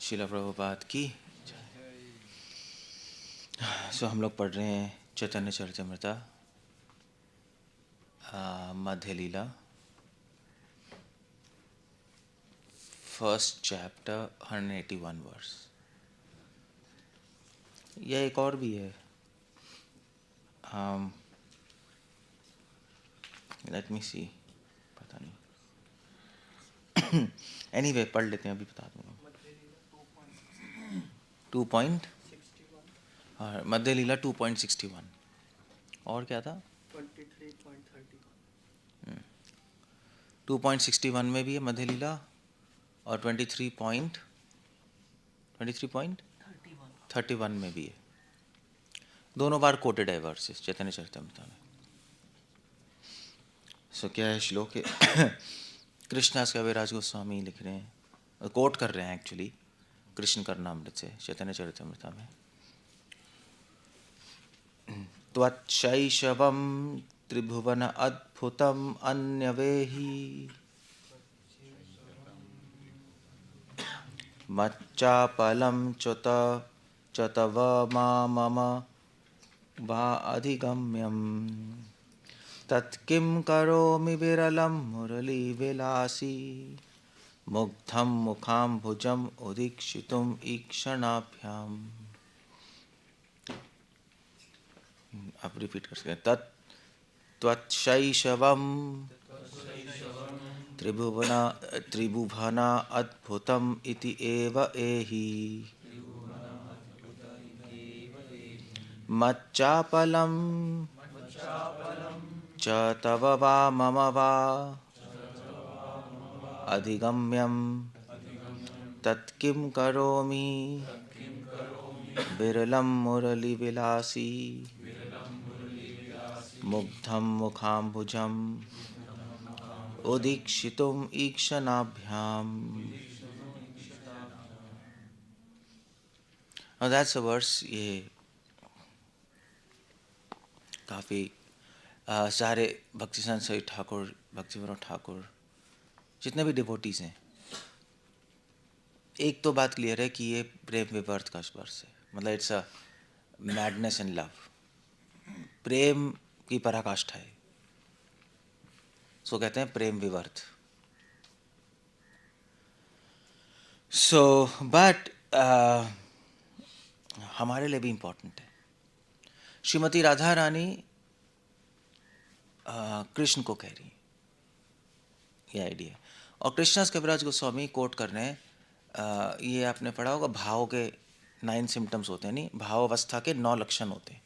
शिला प्रभुपाद की। सो हम लोग पढ़ रहे हैं चैतन्य चरितमृता मध्य लीला, फर्स्ट चैप्टर 181 वर्स। यह एक और भी है, लेट मी सी, पता नहीं। एनीवे पढ़ लेते हैं, अभी बता दूंगा। 2 पॉइंट, हाँ, मध्य लीला 2.61। और क्या था? 23.31। 2.61 में भी है मध्य लीला, और 23.31 में भी है। दोनों बार कोटेड है वर्सेस चैतन्य चरितमृता में। सो क्या है श्लोक है? कृष्णदास कविराज गोस्वामी लिख रहे हैं, कोट कर रहे हैं एक्चुअली कृष्ण करनामृत से चैतन्य चरितमृता में। त्वच्छैशवं त्रिभुवन अद्भुतम् अन्यवेहि मच्चापलं च्युत च तव मम वा अधिगम्यम् तत्किं करोमि विरलं मुरलीविलासी मुग्धं मुखाम्बुजम् उदीक्षितुम् ईक्षणाभ्याम्। आप रिपीट कर सकते हैं। त्वच्छैशवं त्रिभुवन अद्भुतम् इति एव एहि मच्चापलं च तव वा मम वा अधिगम्यम् तत्किं करोमि विरलं मुरलीविलासी मुग्धं मुखाम्बुजम् उदीक्षितुम् ईक्षणाभ्याम्। Now that's a verse। ये काफ़ी सारे भक्ति संत ठाकुर, भक्ति विनोद ठाकुर, जितने भी डिवोटीज हैं, एक तो बात क्लियर है कि ये प्रेम विवर्त का वर्स है। मतलब it's a madness in love, प्रेम की पराकाष्ठा है। सो कहते हैं प्रेम विवर्त। सो बट हमारे लिए भी इम्पोर्टेंट है। श्रीमती राधा रानी कृष्ण को कह रही है, ये आइडिया। और कृष्णदास कविराज गोस्वामी कोट कर रहे हैं, ये आपने पढ़ा होगा, भाव के 9 सिम्टम्स होते हैं, नहीं, भाव अवस्था के 9 लक्षण होते हैं।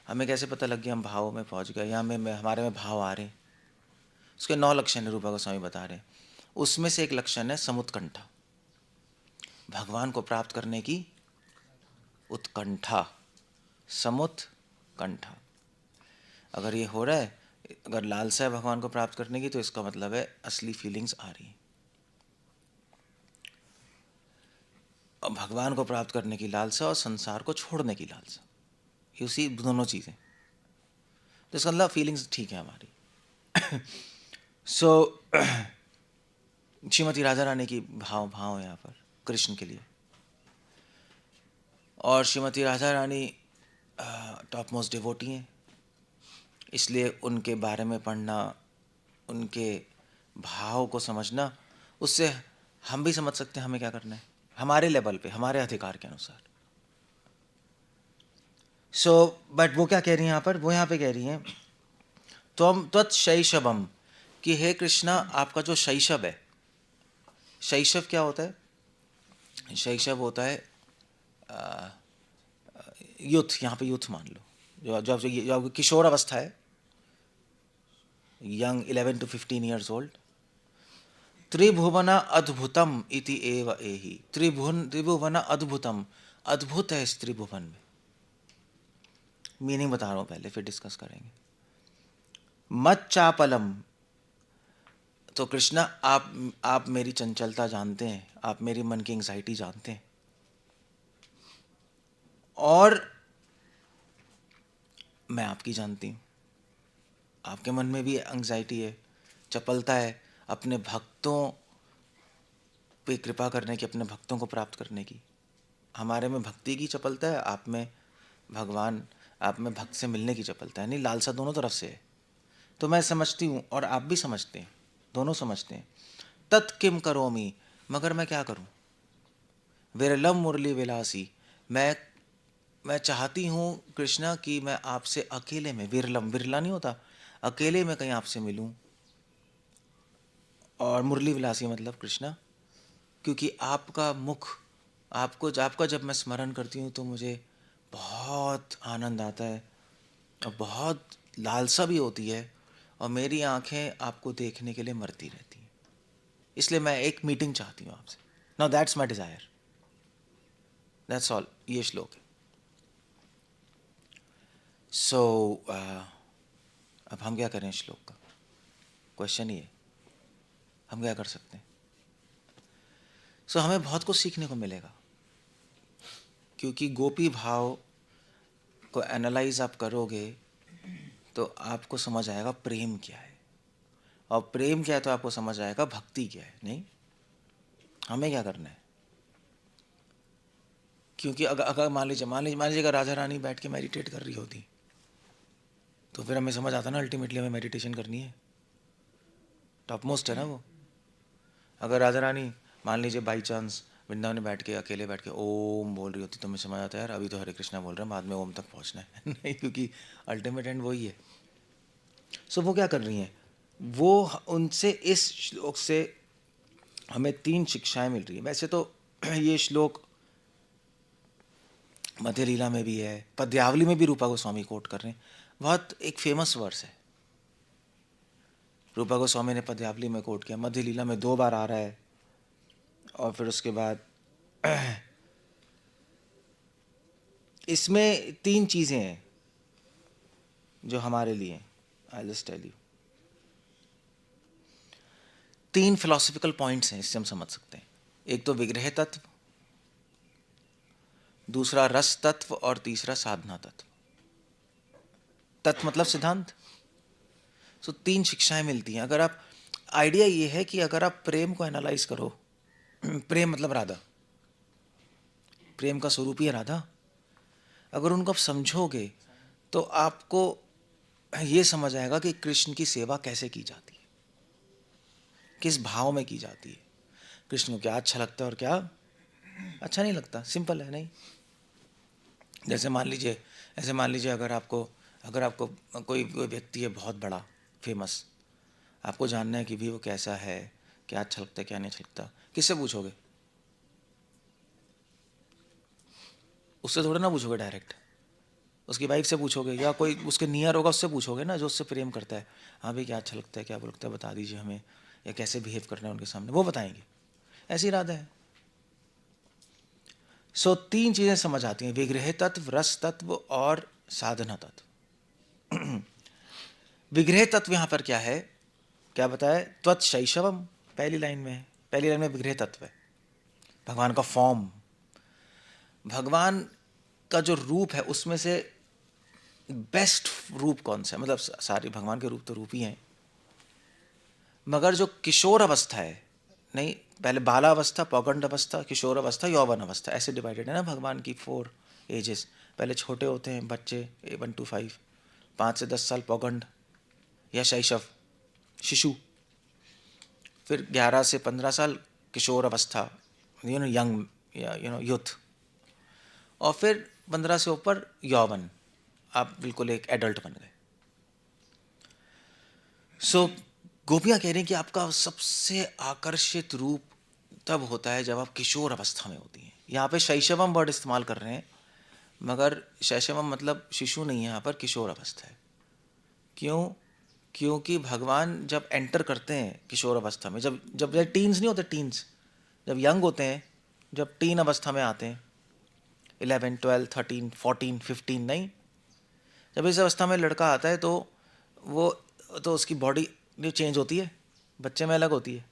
हमें कैसे पता लग गया हम भाव में पहुंच गए, या हमें हमारे में भाव आ रहे हैं? उसके 9 लक्षण रूपा गोस्वामी बता रहे हैं। उसमें से एक लक्षण है समुत्कंठा, भगवान को प्राप्त करने की उत्कंठा, समुत्कंठा। अगर ये हो रहा है, अगर लालसा है भगवान को प्राप्त करने की, तो इसका मतलब है असली फीलिंग्स आ रही हैं। और भगवान को प्राप्त करने की लालसा और संसार को छोड़ने की लालसा, ये उसी दोनों चीज़ें, तो इसका मतलब फीलिंग्स ठीक है हमारी। सो श्रीमती राधा रानी की भाव यहाँ पर कृष्ण के लिए। और Shrimati Radha Rani top most devotee हैं, इसलिए उनके बारे में पढ़ना, उनके भाव को समझना, उससे हम भी समझ सकते हैं हमें क्या करना है हमारे लेवल पे, हमारे अधिकार के अनुसार। सो बट वो क्या कह रही हैं यहाँ पर? वो यहाँ पे कह रही हैं त्वम त्वत्शैशवम, कि हे कृष्णा, आपका जो शैशव है, शैशव क्या होता है? शैशव होता है यूथ, यहाँ पे यूथ मान लो, जो किशोर अवस्था है, यंग 11 to 15 ईयर्स ओल्ड। त्रिभुवन अद्भुतम इति एव एहि, त्रिभुवन अद्भुतम, अद्भुत है इस त्रिभुवन में। मीनिंग बता रहा हूँ पहले, फिर डिस्कस करेंगे। मच्चापलम, तो कृष्णा आप मेरी चंचलता जानते हैं, आप मेरी मन की एंग्जाइटी जानते हैं, और मैं आपकी जानती हूँ। आपके मन में भी एंग्जाइटी है, चपलता है अपने भक्तों पे कृपा करने की, अपने भक्तों को प्राप्त करने की। हमारे में भक्ति की चपलता है, आप में भगवान, आप में भक्त से मिलने की चपलता है। नहीं, लालसा दोनों तरफ से है। तो मैं समझती हूँ और आप भी समझते हैं, दोनों समझते हैं। तत् किम करोमि, मगर मैं क्या करूँ। विरलम मुरली विलासी, मैं चाहती हूँ कृष्णा कि मैं आपसे अकेले में, विरलम, विरला नहीं होता, अकेले में कहीं आपसे मिलूं। और मुरली विलासी मतलब कृष्णा, क्योंकि आपका मुख, आपका जब मैं स्मरण करती हूँ तो मुझे बहुत आनंद आता है और बहुत लालसा भी होती है, और मेरी आंखें आपको देखने के लिए मरती रहती हैं। इसलिए मैं एक मीटिंग चाहती हूँ आपसे। Now that's my desire, that's all. ये श्लोक है। सो अब हम क्या करें श्लोक का, क्वेश्चन ये, हम क्या कर सकते हैं। सो हमें बहुत कुछ सीखने को मिलेगा, क्योंकि गोपी भाव को एनालाइज आप करोगे तो आपको समझ आएगा प्रेम क्या है, और प्रेम क्या है तो आपको समझ आएगा भक्ति क्या है। नहीं, हमें क्या करना है, क्योंकि अगर अगर मान लीजिए अगर राजा रानी बैठ के मेडिटेट कर रही होती तो फिर हमें समझ आता ना, अल्टीमेटली हमें मेडिटेशन करनी है, टॉप मोस्ट है ना वो। अगर राजा रानी मान लीजिए बाई चांस वृंदावन में बैठ के, अकेले बैठ के ओम बोल रही होती तो हमें समझ आता है यार अभी तो हरे कृष्णा बोल रहे हैं, बाद में ओम तक पहुंचना है। नहीं, क्योंकि अल्टीमेट एंड वही है। सो वो क्या कर रही हैं, वो उनसे इस श्लोक से हमें 3 शिक्षाएं मिल रही हैं। वैसे तो ये श्लोक मध्य लीला में भी है, पद्यावली में भी रूपा गोस्वामी कोट कर रहे हैं। बहुत एक फेमस वर्स है, रूपा गोस्वामी ने पद्यावली में कोट किया, मध्य लीला में 2 बार आ रहा है, और फिर उसके बाद इसमें 3 चीज़ें हैं जो हमारे लिए, I just tell you, 3 philosophical points हैं, इससे हम समझ सकते हैं। एक तो विग्रह तत्व, दूसरा रस तत्व, और तीसरा साधना तत्व। तत्व मतलब सिद्धांत। सो 3 शिक्षाएं मिलती हैं। अगर आप, आइडिया ये है कि अगर आप प्रेम को एनालाइज करो, प्रेम मतलब राधा, प्रेम का स्वरूप ही है राधा। अगर उनको आप समझोगे तो आपको ये समझ आएगा कि कृष्ण की सेवा कैसे की जाती है, किस भाव में की जाती है, कृष्ण को क्या अच्छा लगता है और क्या अच्छा नहीं लगता। सिंपल है। नहीं, ऐसे मान लीजिए अगर आपको कोई कोई व्यक्ति है बहुत बड़ा फेमस, आपको जानना है कि भी वो कैसा है, क्या अच्छा लगता है क्या नहीं अच्छा लगता, किससे पूछोगे, उससे थोड़ा ना पूछोगे डायरेक्ट, उसकी वाइफ से पूछोगे, या कोई उसके नियर होगा उससे पूछोगे ना, जो उससे प्रेम करता है। हाँ भाई क्या अच्छा लगता है क्या बुरा लगता है बता दीजिए हमें, या कैसे बिहेव करना है उनके सामने, वो बताएंगे। ऐसी इरादा है। सो 3 चीज़ें समझ आती हैं, विग्रह तत्व, रस तत्व और साधना तत्व। विग्रह तत्व यहाँ पर क्या है, क्या बताया, त्वत्शैशवम, पहली लाइन में है, पहली लाइन में विग्रह तत्व है, भगवान का फॉर्म, भगवान का जो रूप है उसमें से बेस्ट रूप कौन सा है, मतलब सारे भगवान के रूप तो रूप ही हैं, मगर जो किशोर अवस्था है, नहीं पहले बालावस्था, पौगंड अवस्था, किशोर अवस्था, यौवन अवस्था, ऐसे डिवाइडेड है ना भगवान की 4 एजेस। पहले छोटे होते हैं बच्चे, 1 to 5, 5 से 10 साल पौगंड या शैशव, शिशु, फिर 11 से 15 साल किशोर अवस्था, यंग, या यूथ, और फिर 15 से ऊपर यौवन, आप बिल्कुल एक एडल्ट बन गए। सो गोपियाँ कह रही हैं कि आपका सबसे आकर्षित रूप तब होता है जब आप किशोर अवस्था में होती हैं। यहाँ पे शैशवम वर्ड इस्तेमाल कर रहे हैं, मगर शैशवम मतलब शिशु नहीं है, यहाँ पर किशोर अवस्था है। क्यों? क्योंकि भगवान जब एंटर करते हैं किशोर अवस्था में, जब जब टीन्स नहीं होते, टीन्स जब यंग होते हैं, जब टीन अवस्था में आते हैं, 11, 12, 13, 14, 15, नहीं, जब इस अवस्था में लड़का आता है तो वो, तो उसकी बॉडी जो चेंज होती है बच्चे में अलग होती है।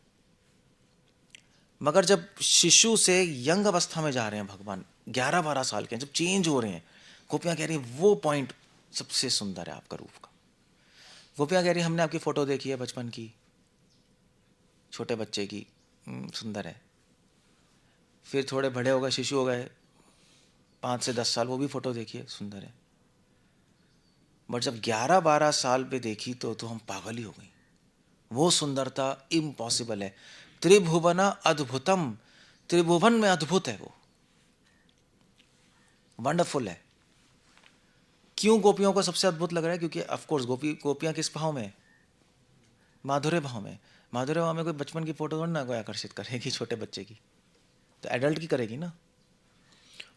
मगर जब शिशु से यंग अवस्था में जा रहे हैं भगवान, 11-12 साल के, जब चेंज हो रहे हैं, गोपियाँ कह रही हैं वो पॉइंट सबसे सुंदर है आपका रूप का। गोपियाँ कह रही हैं हमने आपकी फ़ोटो देखी है बचपन की, छोटे बच्चे की, सुंदर है, फिर थोड़े बड़े हो गए, शिशु हो गए, 5 से 10 साल, वो भी फ़ोटो देखिए, सुंदर है। बट जब 11-12 साल पे देखी तो हम पागल ही हो गई। वो सुंदरता इम्पॉसिबल है। त्रिभुवन अद्भुतम, त्रिभुवन में अद्भुत है वो, वंडरफुल है। क्यों गोपियों को सबसे अद्भुत लग रहा है? क्योंकि ऑफ कोर्स गोपियां किस भाव में? माधुर्य भाव में। माधुर्य भाव में कोई बचपन की फोटो ना कोई आकर्षित करेगी, छोटे बच्चे की, तो एडल्ट की करेगी ना।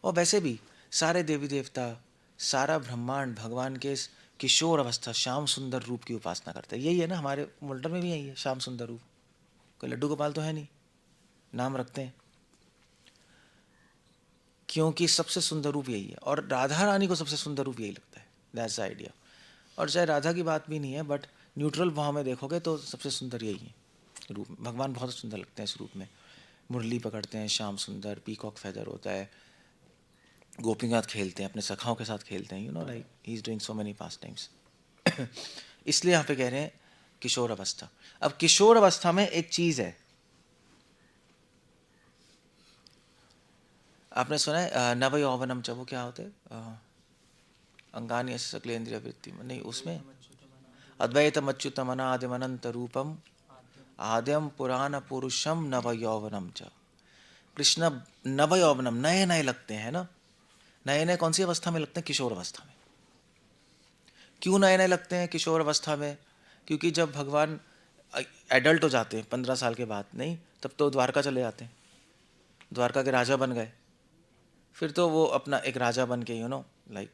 और वैसे भी सारे देवी देवता, सारा ब्रह्मांड भगवान के इस किशोर अवस्था, श्याम सुंदर रूप की उपासना करते हैं। यही है ना, हमारे मुल्टन में भी यही है, श्याम सुंदर रूप। कोई लड्डू गोपाल तो है नहीं, नाम रखते हैं क्योंकि सबसे सुंदर रूप यही है। और राधा रानी को सबसे सुंदर रूप यही लगता है, दैट्स द आइडिया। और चाहे राधा की बात भी नहीं है, बट न्यूट्रल भाव में देखोगे तो सबसे सुंदर यही है रूप। भगवान बहुत सुंदर लगते हैं इस रूप में। मुरली पकड़ते हैं, श्याम सुंदर, पीकॉक फेदर होता है, गोपियों के साथ खेलते हैं, अपने सखाओं के साथ खेलते हैं, like he is doing so many pass times. इसलिए यहाँ पे कह रहे हैं किशोर अवस्था। अब किशोर अवस्था में एक चीज है, आपने सुना है नव यौवनम च, वो क्या होते हैं? अंगानी सकलेन्द्रिय वृत्ति में नहीं, उसमें अद्वैतम अच्युतम अनादिम अनंत रूपम आद्यम पुराण पुरुषम नव यौवनम च। कृष्ण नव यौवनम, नए नए लगते हैं ना। नए नए कौन सी अवस्था में लगते हैं? किशोर अवस्था में। क्यों नए नए लगते हैं किशोर अवस्था में? क्योंकि जब भगवान एडल्ट हो जाते हैं 15 साल के बाद, नहीं तब तो द्वारका चले जाते हैं, द्वारका के राजा बन गए। फिर तो वो अपना एक राजा बन के लाइक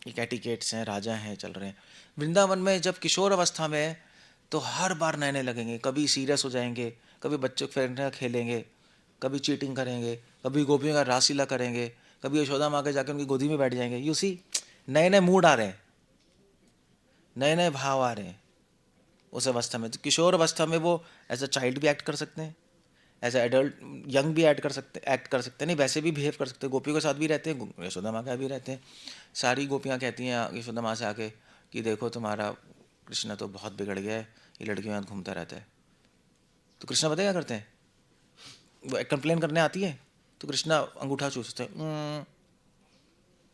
एक एटिकेट्स हैं, राजा हैं, चल रहे हैं। वृंदावन में जब किशोर अवस्था में है तो हर बार नए नए लगेंगे। कभी सीरियस हो जाएंगे, कभी बच्चों के फ्रेंड खेलेंगे, कभी चीटिंग करेंगे, कभी गोपियों का रासलीला करेंगे, कभी यशोदा माँ के जाकर उनकी गोदी में बैठ जाएंगे। यू सी, नए नए मूड आ रहे हैं, नए नए भाव आ रहे हैं उस अवस्था में। तो किशोर अवस्था में वो एज अ चाइल्ड भी एक्ट कर सकते हैं, एज अ एडल्ट यंग भी एक्ट कर सकते हैं, नहीं वैसे भी बिहेव कर सकते हैं। गोपियों के साथ भी रहते हैं, यशोदा माँ का भी रहते हैं। सारी गोपियाँ कहती हैं यशोदा माँ से आके कि देखो तुम्हारा कृष्ण तो बहुत बिगड़ गया है, ये लड़कियों के साथ घूमता रहता है। तो कृष्णा पता क्या करते हैं? वो कंप्लेन करने आती है तो कृष्णा अंगूठा चूसते हैं।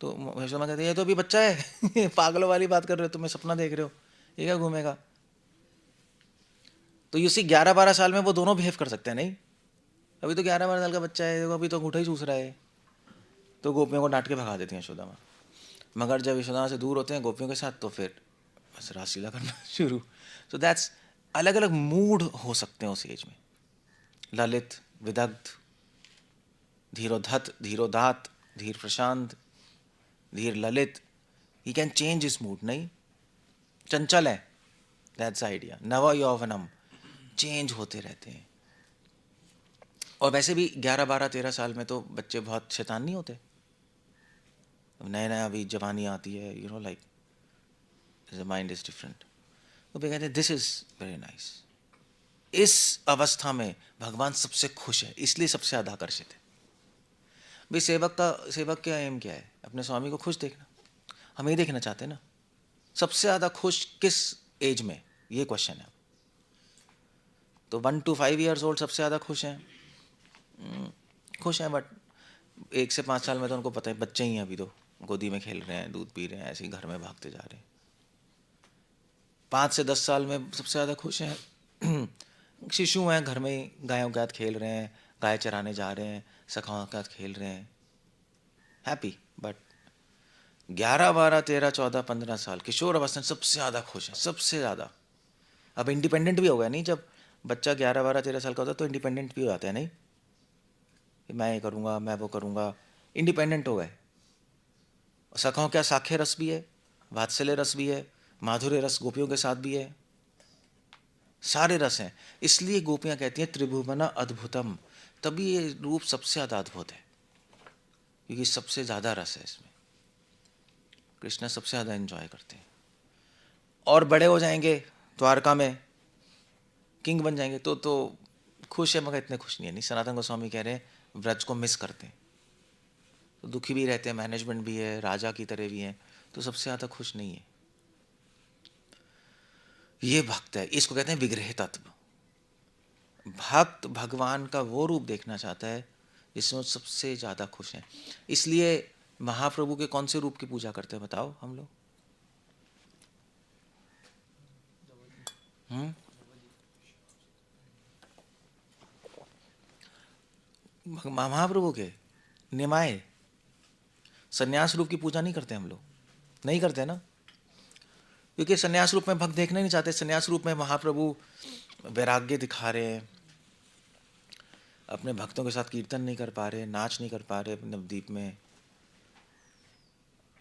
तो यशोदा माँ कहती है ये तो अभी बच्चा है पागलों वाली बात कर रहे हो, तुम्हें सपना देख रहे हो, ये क्या घूमेगा? तो यू सी 11-12 साल में वो दोनों बिहेव कर सकते हैं, नहीं? अभी तो 11-12 साल का बच्चा है, देखो अभी तो अंगूठा ही चूस रहा है। तो गोपियों को डांट के भगा देती हैं यशोदा माँ। मगर जब यशोदा माँ से दूर होते हैं गोपियों के साथ तो फिर बस रासलीला करना शुरू। सो दैट्स, अलग अलग मूड हो सकते हैं उस एज में। ललित, विदग्ध, धीरोधत, धीरोदात, धीर प्रशांत, धीर Lalit, he can change his mood, नहीं? चंचल है, दैट्स आइडिया। नव यौवनम, चेंज होते रहते हैं। और वैसे भी 11-12-13 साल में तो बच्चे बहुत शैतान नहीं होते, नया नया अभी जवानी आती है, like the mind is different. तो वे कहते हैं दिस इज वेरी नाइस। इस अवस्था में भगवान सबसे खुश है, इसलिए सबसे ज़्यादा आकर्षित है। भाई सेवक का एम क्या है? अपने स्वामी को खुश देखना। हम ये देखना चाहते हैं ना, सबसे ज़्यादा खुश किस एज में, ये क्वेश्चन है। तो 1 to 5 years ओल्ड सबसे ज़्यादा खुश हैं। खुश हैं, बट 1 से 5 साल में तो उनको पता है बच्चे ही हैं, अभी तो गोदी में खेल रहे हैं, दूध पी रहे हैं, ऐसे ही घर में भागते जा रहे हैं। 5 से 10 साल में सबसे ज़्यादा खुश हैं शिशु हैं, घर में ही गायों के साथ खेल रहे हैं, गाय चराने जा रहे हैं, सखाओं के साथ खेल रहे हैं, हैप्पी। बट 11-12-13-14-15 साल किशोर अवस्था में सबसे ज़्यादा खुश हैं, सबसे ज़्यादा। अब इंडिपेंडेंट भी हो गया, नहीं? जब बच्चा 11-12-13 साल का होता है तो इंडिपेंडेंट भी हो जाता है, नहीं? मैं ये करूँगा, मैं वो करूँगा, इंडिपेंडेंट हो गए। सखाओं क्या साख्य रस भी है, वात्सल्य रस भी है, माधुर्य रस गोपियों के साथ भी है, सारे रस हैं। इसलिए गोपियाँ कहती हैं त्रिभुवना अद्भुतम, तभी ये रूप सबसे ज़्यादा अद्भुत है, क्योंकि सबसे ज़्यादा रस है इसमें। कृष्ण सबसे ज़्यादा एंजॉय करते हैं। और बड़े हो जाएंगे, द्वारका में किंग बन जाएंगे तो खुश है, मगर इतने खुश नहीं है। नहीं, सनातन गोस्वामी कह रहे हैं व्रज को मिस करते हैं, तो दुखी भी रहते हैं, मैनेजमेंट भी है, राजा की तरह भी हैं, तो सबसे ज़्यादा खुश नहीं है। ये भक्त है, इसको कहते हैं विग्रह तत्व। भक्त भगवान का वो रूप देखना चाहता है जिसमें वो सबसे ज़्यादा खुश हैं। इसलिए महाप्रभु के कौन से रूप की पूजा करते हैं बताओ हम लोग? महाप्रभु के निमाए संन्यास रूप की पूजा नहीं करते हम लोग, नहीं करते ना, क्योंकि संन्यास रूप में भक्त देखना नहीं चाहते। संन्यास रूप में महाप्रभु वैराग्य दिखा रहे हैं, अपने भक्तों के साथ कीर्तन नहीं कर पा रहे, नाच नहीं कर पा रहे नवद्वीप में,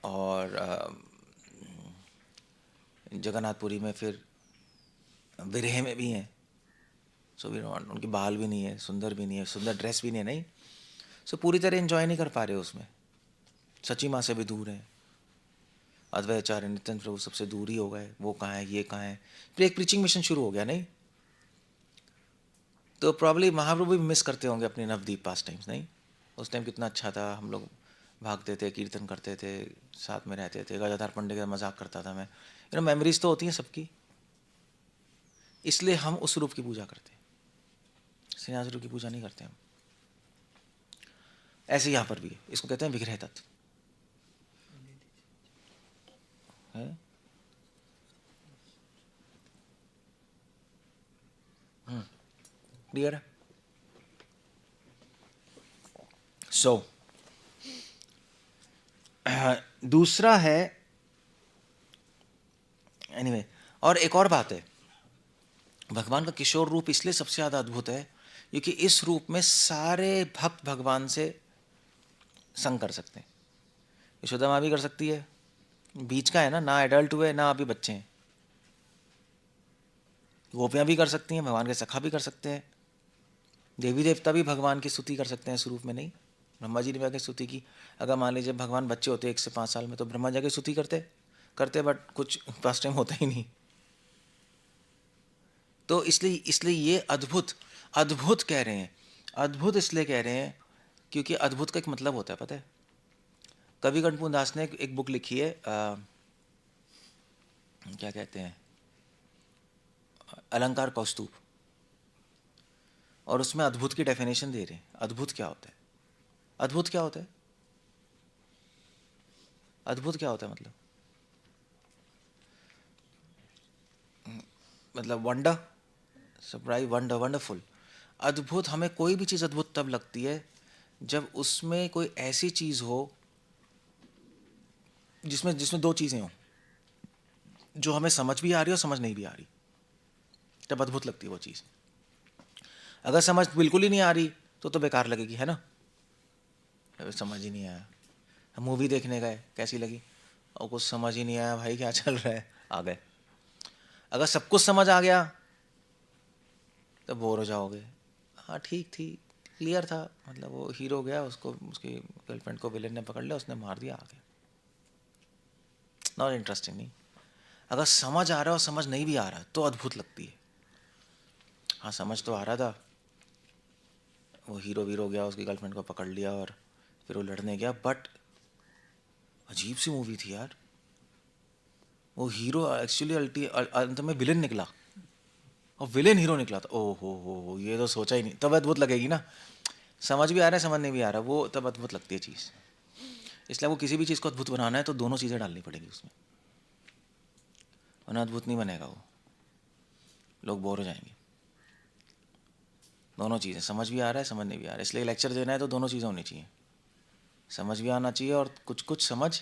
और जगन्नाथपुरी में फिर विरह में भी हैं। सो वी नॉट, उनके बाल भी नहीं है, सुंदर भी नहीं है, सुंदर ड्रेस भी नहीं है, नहीं। सो पूरी तरह एंजॉय नहीं कर पा रहे उसमें, सची माँ से भी दूर हैं। अद्वैताचार्य नित्यानंद प्रभु सबसे दूर ही हो गए, वो कहाँ है, ये कहाँ है। फिर एक प्रीचिंग मिशन शुरू हो गया, नहीं? तो प्रॉब्ली महाप्रभु भी मिस करते होंगे अपने नवदीप पास टाइम्स, नहीं? उस टाइम कितना अच्छा था, हम लोग भागते थे, कीर्तन करते थे, साथ में रहते थे, गजाधार पंडित का मजाक करता था मैं। मेमोरीज तो होती हैं सबकी, इसलिए हम उस रूप की पूजा करते हैं, संन्यास रूप की पूजा नहीं करते हम। ऐसे यहाँ पर भी है, इसको कहते हैं विग्रह तत्व है। क्लियर है? सो दूसरा है, एनीवे और एक और बात है, भगवान का किशोर रूप इसलिए सबसे ज़्यादा अद्भुत है क्योंकि इस रूप में सारे भक्त भगवान से संग कर सकते हैं। यशोदा माँ भी कर सकती है, बीच का है ना एडल्ट हुए ना अभी बच्चे हैं। गोपियाँ भी कर सकती हैं, भगवान के सखा भी कर सकते हैं, देवी देवता भी भगवान की स्तुति कर सकते हैं इस रूप में, नहीं? ब्रह्मा जी ने भी आके स्तुति की। अगर मान लीजिए भगवान बच्चे होते 1 से 5 साल में, तो ब्रह्मा जी की स्तुति करते बट कुछ पास टाइम होता ही नहीं। तो इसलिए ये अद्भुत अद्भुत कह रहे हैं, अद्भुत इसलिए कह रहे हैं क्योंकि अद्भुत का एक मतलब होता है, पता है? कवि गणपूर दास ने एक बुक लिखी है, क्या कहते हैं, अलंकार कौस्तुभ, और उसमें अद्भुत की डेफिनेशन दे रहे हैं। अद्भुत क्या होता है? अद्भुत क्या होता है? अद्भुत क्या होता है मतलब वंडर, सरप्राइज, वंडर, वंडरफुल। अद्भुत, हमें कोई भी चीज़ अद्भुत तब लगती है जब उसमें कोई ऐसी चीज़ हो जिसमें जिसमें दो चीज़ें हों, जो हमें समझ भी आ रही हो, समझ नहीं भी आ रही, तब अद्भुत लगती है वो चीज़। अगर समझ बिल्कुल ही नहीं आ रही तो बेकार लगेगी, है ना? समझ ही नहीं आया, हम मूवी देखने गए, कैसी लगी? और कुछ समझ ही नहीं आया, भाई क्या चल रहा है, आ गए। अगर सब कुछ समझ आ गया तो बोर हो जाओगे। हाँ ठीक थी, क्लियर था, मतलब वो हीरो गया, उसको उसकी गर्लफ्रेंड को विलेन ने पकड़ लिया, उसने मार दिया, आ गया, नॉट इंटरेस्टिंग, नहीं। अगर समझ आ रहा है और समझ नहीं भी आ रहा तो अद्भुत लगती है। हाँ समझ तो आ रहा था, वो हीरो वीरो गया, उसकी गर्लफ्रेंड को पकड़ लिया और फिर वो लड़ने गया, बट अजीब सी मूवी थी यार। वो हीरो एक्चुअली अंत में विलेन निकला और विलेन हीरो निकला था। ओ हो, ये तो सोचा ही नहीं, तब अद्भुत लगेगी ना। समझ भी आ रहा है, समझ नहीं भी आ रहा, वो तब अद्भुत लगती है चीज़। इसलिए वो किसी भी चीज़ को अद्भुत बनाना है तो दोनों चीज़ें डालनी पड़ेगी उसमें, वरना अद्भुत नहीं बनेगा वो, लोग बोर हो जाएंगे। दोनों चीज़ें, समझ भी आ रहा है, समझ नहीं भी आ रहा है। इसलिए लेक्चर देना है तो दोनों चीज़ें होनी चाहिए, समझ भी आना चाहिए और कुछ कुछ समझ,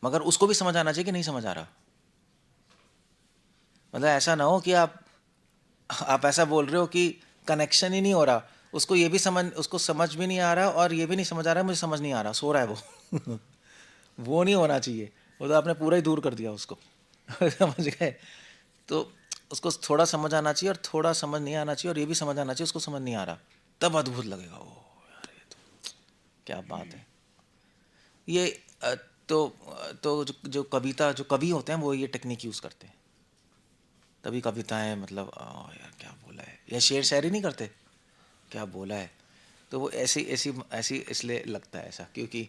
मगर उसको भी समझ आना चाहिए कि नहीं समझ आ रहा। मतलब ऐसा ना हो कि आप ऐसा बोल रहे हो कि कनेक्शन ही नहीं हो रहा, उसको ये भी समझ, उसको समझ भी नहीं आ रहा और ये भी नहीं समझ आ रहा है, मुझे समझ नहीं आ रहा, सो रहा है वो वो नहीं होना चाहिए, वो तो आपने पूरा ही दूर कर दिया उसको समझ गए? तो उसको थोड़ा समझ आना चाहिए और थोड़ा समझ नहीं आना चाहिए, और ये भी समझ आना चाहिए उसको समझ नहीं आ रहा, तब अद्भुत लगेगा। ओ यार, ये तो क्या बात है ये। तो जो कविता, जो कवि होते हैं वो ये टेक्निक यूज़ करते हैं, तभी कविताएं, मतलब यार क्या बोला है, या शेर शायरी नहीं करते, क्या बोला है, तो वो ऐसी ऐसी ऐसी इसलिए लगता है ऐसा, क्योंकि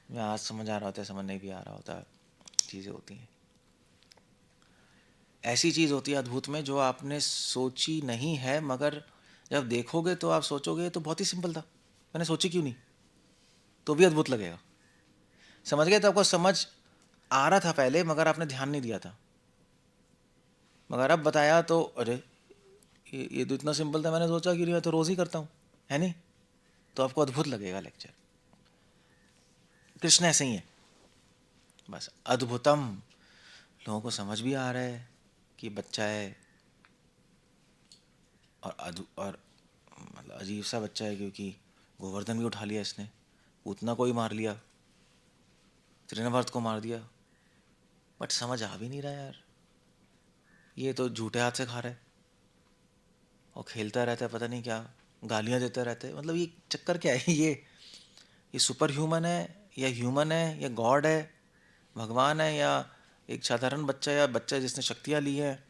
मैं आज समझ आ रहा होता है, समझ नहीं भी आ रहा होता, चीज़ें होती हैं। ऐसी चीज़ होती है अद्भुत में जो आपने सोची नहीं है, मगर जब देखोगे तो आप सोचोगे तो बहुत ही सिंपल था, मैंने सोची क्यों नहीं, तो भी अद्भुत लगेगा। समझ गए? तो आपको समझ आ रहा था पहले मगर आपने ध्यान नहीं दिया था, मगर अब बताया तो अरे ये तो इतना सिंपल था, मैंने सोचा कि नहीं, मैं तो रोज़ ही करता हूँ, है नहीं? तो आपको अद्भुत लगेगा लेक्चर। कृष्ण ऐसे ही है, बस अद्भुतम। लोगों को समझ भी आ रहा है कि बच्चा है, और मतलब अजीब सा बच्चा है, क्योंकि गोवर्धन भी उठा लिया इसने, पूतना को ही मार लिया, तृणवर्त को मार दिया, बट समझ आ भी नहीं रहा यार, ये तो झूठे हाथ से खा रहा है और खेलता रहता है, पता नहीं क्या गालियाँ देता रहता है। मतलब ये चक्कर क्या है? ये सुपर ह्यूमन है या ह्यूमन है या गॉड है, भगवान है या एक साधारण बच्चा या बच्चा जिसने शक्तियाँ ली हैं,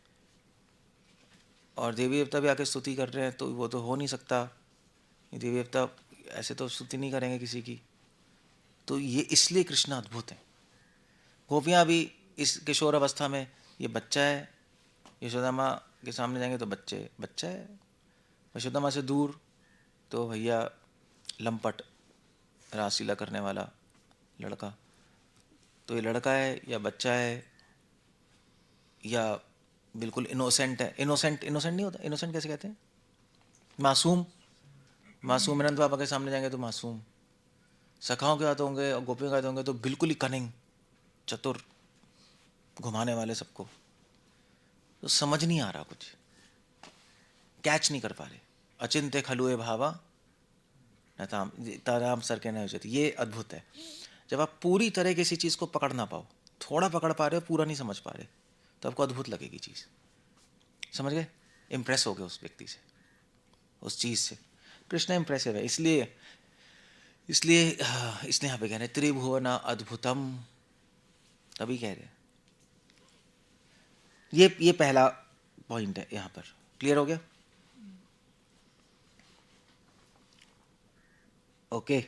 और देवी देवता भी आके स्तुति कर रहे हैं, तो वो तो हो नहीं सकता। ये देवी देवता ऐसे तो स्तुति नहीं करेंगे किसी की। तो ये इसलिए कृष्ण अद्भुत है। गोपियाँ भी इस किशोर अवस्था में, ये बच्चा है, यशोदा माँ के सामने जाएंगे तो बच्चा है, यशोदा माँ से दूर तो भैया लंपट रासलीला करने वाला लड़का। तो ये लड़का है या बच्चा है या बिल्कुल इनोसेंट है। इनोसेंट इनोसेंट नहीं होता, इनोसेंट कैसे कहते हैं? मासूम। मासूम अनंत बाबा के सामने जाएंगे तो मासूम, सखाओं के हाथ होंगे और गोपियों के हाथ होंगे तो बिल्कुल ही कनिंग, चतुर, घुमाने वाले सबको। तो समझ नहीं आ रहा, कुछ कैच नहीं कर पा रहे। अचिंत्य खलुए भावा न ताराम सर के न उचित। ये अद्भुत है, जब आप पूरी तरह किसी चीज़ को पकड़ ना पाओ, थोड़ा पकड़ पा रहे हो, पूरा नहीं समझ पा रहे, तो आपको अद्भुत लगेगी चीज़। समझ गए? इम्प्रेस हो गए उस व्यक्ति से, उस चीज़ से। कृष्ण इम्प्रेसिव है, इसलिए इसलिए इसने यहाँ पे कह रहे त्रिभुवना अद्भुतम, तभी कह रहे हैं। ये पहला पॉइंट है यहाँ पर। क्लियर हो गया? ओके।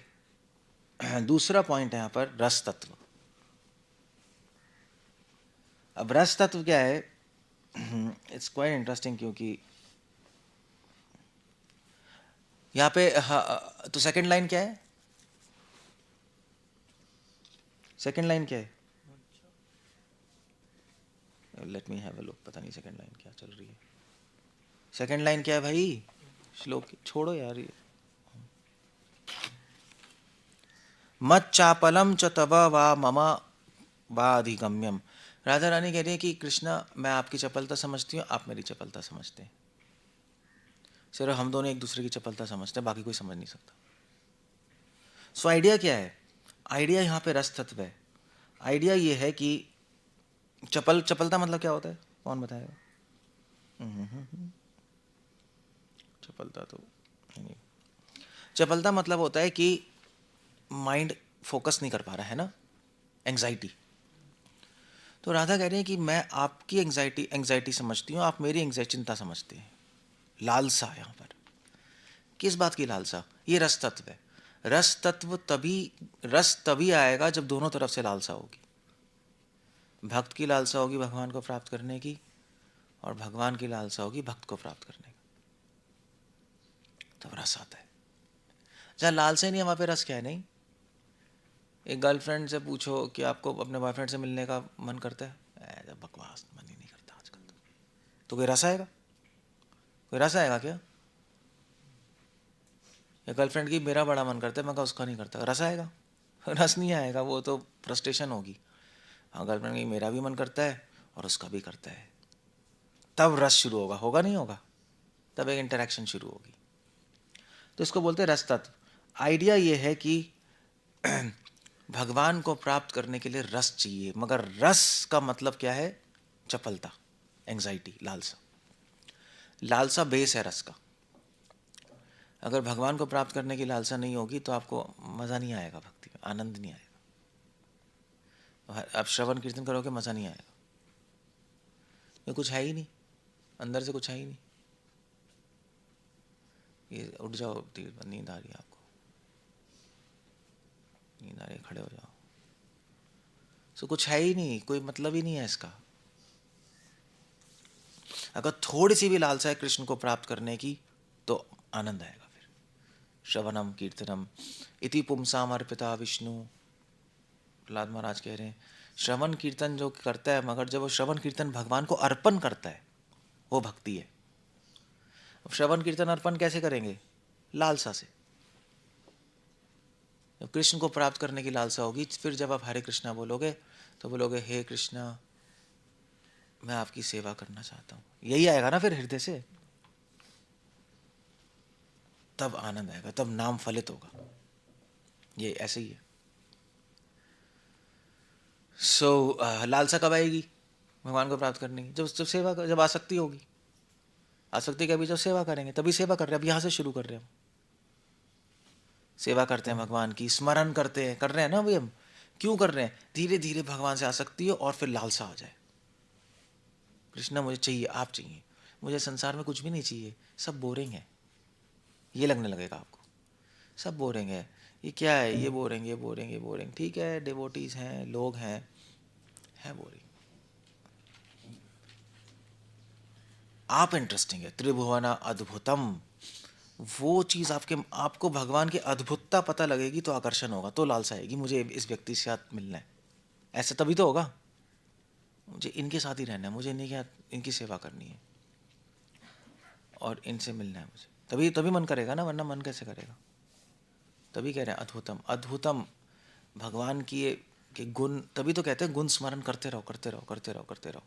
दूसरा पॉइंट है यहाँ पर रस तत्व। अब रस तत्व क्या है? इट्स क्वाइट इंटरेस्टिंग, क्योंकि यहाँ पे तो सेकंड लाइन क्या है? सेकंड लाइन क्या है? Let me have a look. पता नहीं सेकंड लाइन क्या चल रही है। सेकंड लाइन क्या है भाई? श्लोक छोड़ो यार ये। मत चापलम च तब वा मम वा अधिगम्यम। राधा रानी कह रही है कि कृष्णा, मैं आपकी चपलता समझती हूँ, आप मेरी चपलता समझते हैं। सिर्फ हम दोनों एक दूसरे की चपलता समझते हैं, बाकी कोई समझ नहीं सकता। सो आइडिया क्या है? आइडिया यहाँ पे रस तत्व है। आइडिया ये है कि चपलता मतलब क्या होता है? कौन बताएगा? चपलता तो नहीं। चपलता मतलब होता है कि माइंड फोकस नहीं कर पा रहा है ना, एंजाइटी। तो राधा कह रही है कि मैं आपकी एंजाइटी समझती हूँ, आप मेरी एंजाइटी चिंता समझते हैं। लालसा यहाँ पर किस बात की लालसा? ये रस तत्व है। रस तभी आएगा जब दोनों तरफ से लालसा होगी। भक्त की लालसा होगी भगवान को प्राप्त करने की, और भगवान की लालसा होगी भक्त को प्राप्त करने की, तब रस आता है। जहाँ लालसा ही नहीं है वहाँ पे रस क्या है? नहीं। एक गर्लफ्रेंड से पूछो कि आपको अपने बॉयफ्रेंड से मिलने का मन करता है? बकवास, मन ही नहीं करता आजकल। तो कोई रस आएगा? कोई रस आएगा क्या? या गर्लफ्रेंड की मेरा बड़ा मन करता है, मैं कहा उसका नहीं करता, रस आएगा? रस नहीं आएगा, वो तो फ्रस्ट्रेशन होगी। हाँ, गर्लफ्रेंड की मेरा भी मन करता है और उसका भी करता है, तब रस शुरू होगा। होगा नहीं होगा? तब एक इंटरेक्शन शुरू होगी। तो इसको बोलते हैं रस तत्व। आइडिया ये है कि भगवान को प्राप्त करने के लिए रस चाहिए, मगर रस का मतलब क्या है? चपलता, एंजाइटी, लालसा। लालसा बेस है रस का। अगर भगवान को प्राप्त करने की लालसा नहीं होगी तो आपको मज़ा नहीं आएगा, भक्ति में आनंद नहीं आएगा। आप श्रवण कीर्तन करोगे, मज़ा नहीं आएगा, ये कुछ है ही नहीं, अंदर से कुछ है ही नहीं। ये उठ जाओ, नींद आ रही है आपको, नींद आ रही है, खड़े हो जाओ। सो कुछ है ही नहीं, कोई मतलब ही नहीं है इसका। अगर थोड़ी सी भी लालसा है कृष्ण को प्राप्त करने की, तो आनंद आएगा फिर। श्रवणम कीर्तनम इति पुंसाम अर्पिता विष्णु, प्रहलाद महाराज कह रहे हैं श्रवण कीर्तन जो करता है, मगर जब वो श्रवण कीर्तन भगवान को अर्पण करता है वो भक्ति है। अब श्रवण कीर्तन अर्पण कैसे करेंगे? लालसा से। जब कृष्ण को प्राप्त करने की लालसा होगी, फिर जब आप हरे कृष्णा बोलोगे तो बोलोगे हे कृष्णा मैं आपकी सेवा करना चाहता हूँ, यही आएगा ना फिर हृदय से, तब आनंद आएगा, तब नाम फलित होगा। ये ऐसे ही है। लालसा कब आएगी भगवान को प्राप्त करने की? जब जब सेवा, जब आसक्ति होगी। आसक्ति का भी जब सेवा करेंगे तभी सेवा कर रहे हैं। अब यहाँ से शुरू कर रहे हैं हम, सेवा करते हैं भगवान की, स्मरण करते हैं, कर रहे हैं ना अभी हम। क्यों कर रहे हैं? धीरे धीरे भगवान से आसक्ति हो और फिर लालसा आ जाए। कृष्णा मुझे चाहिए, आप चाहिए, मुझे संसार में कुछ भी नहीं चाहिए, सब बोरिंग है, ये लगने लगेगा आपको। सब बोरिंग है, ये क्या है, ये बोरिंग, ये बोरिंग, ये बोरिंग। ठीक है, डिवोटीज हैं, लोग हैं, है बोरिंग। आप इंटरेस्टिंग है, त्रिभुवना अद्भुतम, वो चीज़ आपको भगवान की अद्भुतता पता लगेगी तो आकर्षण होगा, तो लालसा आएगी, मुझे इस व्यक्ति से साथ मिलना है। ऐसा तभी तो होगा, मुझे इनके साथ ही रहना है, मुझे इनकी सेवा करनी है और इनसे मिलना है मुझे, तभी तभी मन करेगा ना, वरना मन कैसे करेगा? तभी कह रहे हैं अद्भुतम। अद्भुतम भगवान के गुण, तभी तो कहते हैं गुण स्मरण करते रहो, करते रहो, करते रहो, करते रहो।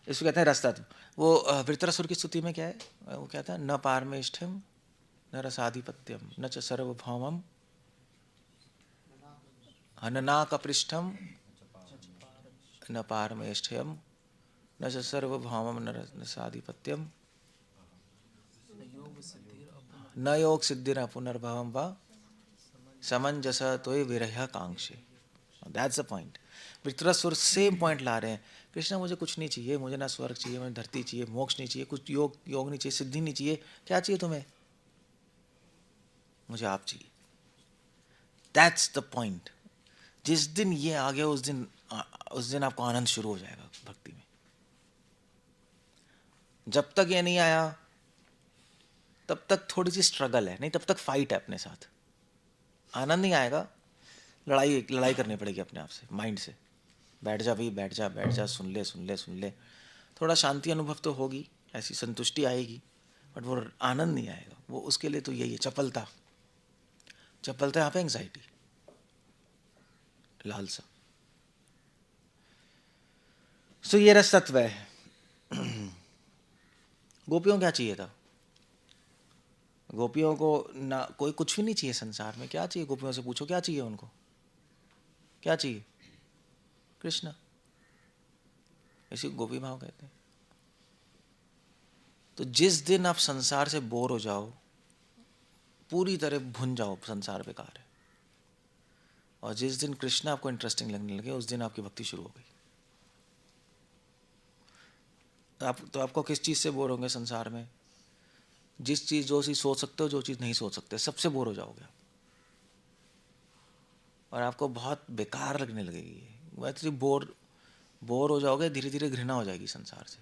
इसको कहते हैं रसतत्व। वो वृत्रासुर की स्तुति में क्या है, वो क्या था, न पारमेष्ठिम न रसाधिपत्यम न च सर्वभौमम हननाकपृष्ठम न पारमेष्ठ्यम न च सर्वभौमम न रसाधिपत्यम न योग सिद्धिर पुनर्भवम व समंजस तो विरह कांक्षे। That's the point. Vritrasura same point ला रहे हैं। कृष्णा मुझे कुछ नहीं चाहिए, मुझे ना स्वर्ग चाहिए, मुझे धरती चाहिए, मोक्ष नहीं चाहिए, कुछ योग नहीं चाहिए, सिद्धि नहीं चाहिए, क्या चाहिए तुम्हें? मुझे आप चाहिए। That's the point. जिस दिन ये आ गया उस दिन आपको आनंद शुरू हो जाएगा भक्ति में। जब तक ये नहीं आया तब तक थोड़ी सी स्ट्रगल है, नहीं तब तक फाइट है अपने साथ। आनंद नहीं आएगा, लड़ाई करनी पड़ेगी अपने आप से, माइंड से। बैठ जा भाई, बैठ जा, बैठ जा, सुन ले, सुन ले, सुन ले। थोड़ा शांति अनुभव तो होगी, ऐसी संतुष्टि आएगी, बट वो आनंद नहीं आएगा। वो उसके लिए तो यही है, चपलता। चपलता यहाँ पे एंग्जाइटी, लालसा। सो ये रस तत्व है। गोपियों क्या चाहिए था? गोपियों को ना कोई कुछ भी नहीं चाहिए संसार में। क्या चाहिए गोपियों से पूछो, क्या चाहिए उनको? क्या चाहिए? कृष्ण। इसी को गोपी भाव कहते हैं। तो जिस दिन आप संसार से बोर हो जाओ, पूरी तरह भुन जाओ, संसार बेकार है, और जिस दिन कृष्ण आपको इंटरेस्टिंग लगने लगे, उस दिन आपकी भक्ति शुरू हो गई। तो आपको किस चीज़ से बोर होंगे संसार में? जो चीज़ सोच सकते हो, जो चीज़ नहीं सोच सकते, सबसे बोर हो जाओगे आप, और आपको बहुत बेकार लगने लगेगी। वैसे बोर हो जाओगे, धीरे धीरे घृणा हो जाएगी संसार से।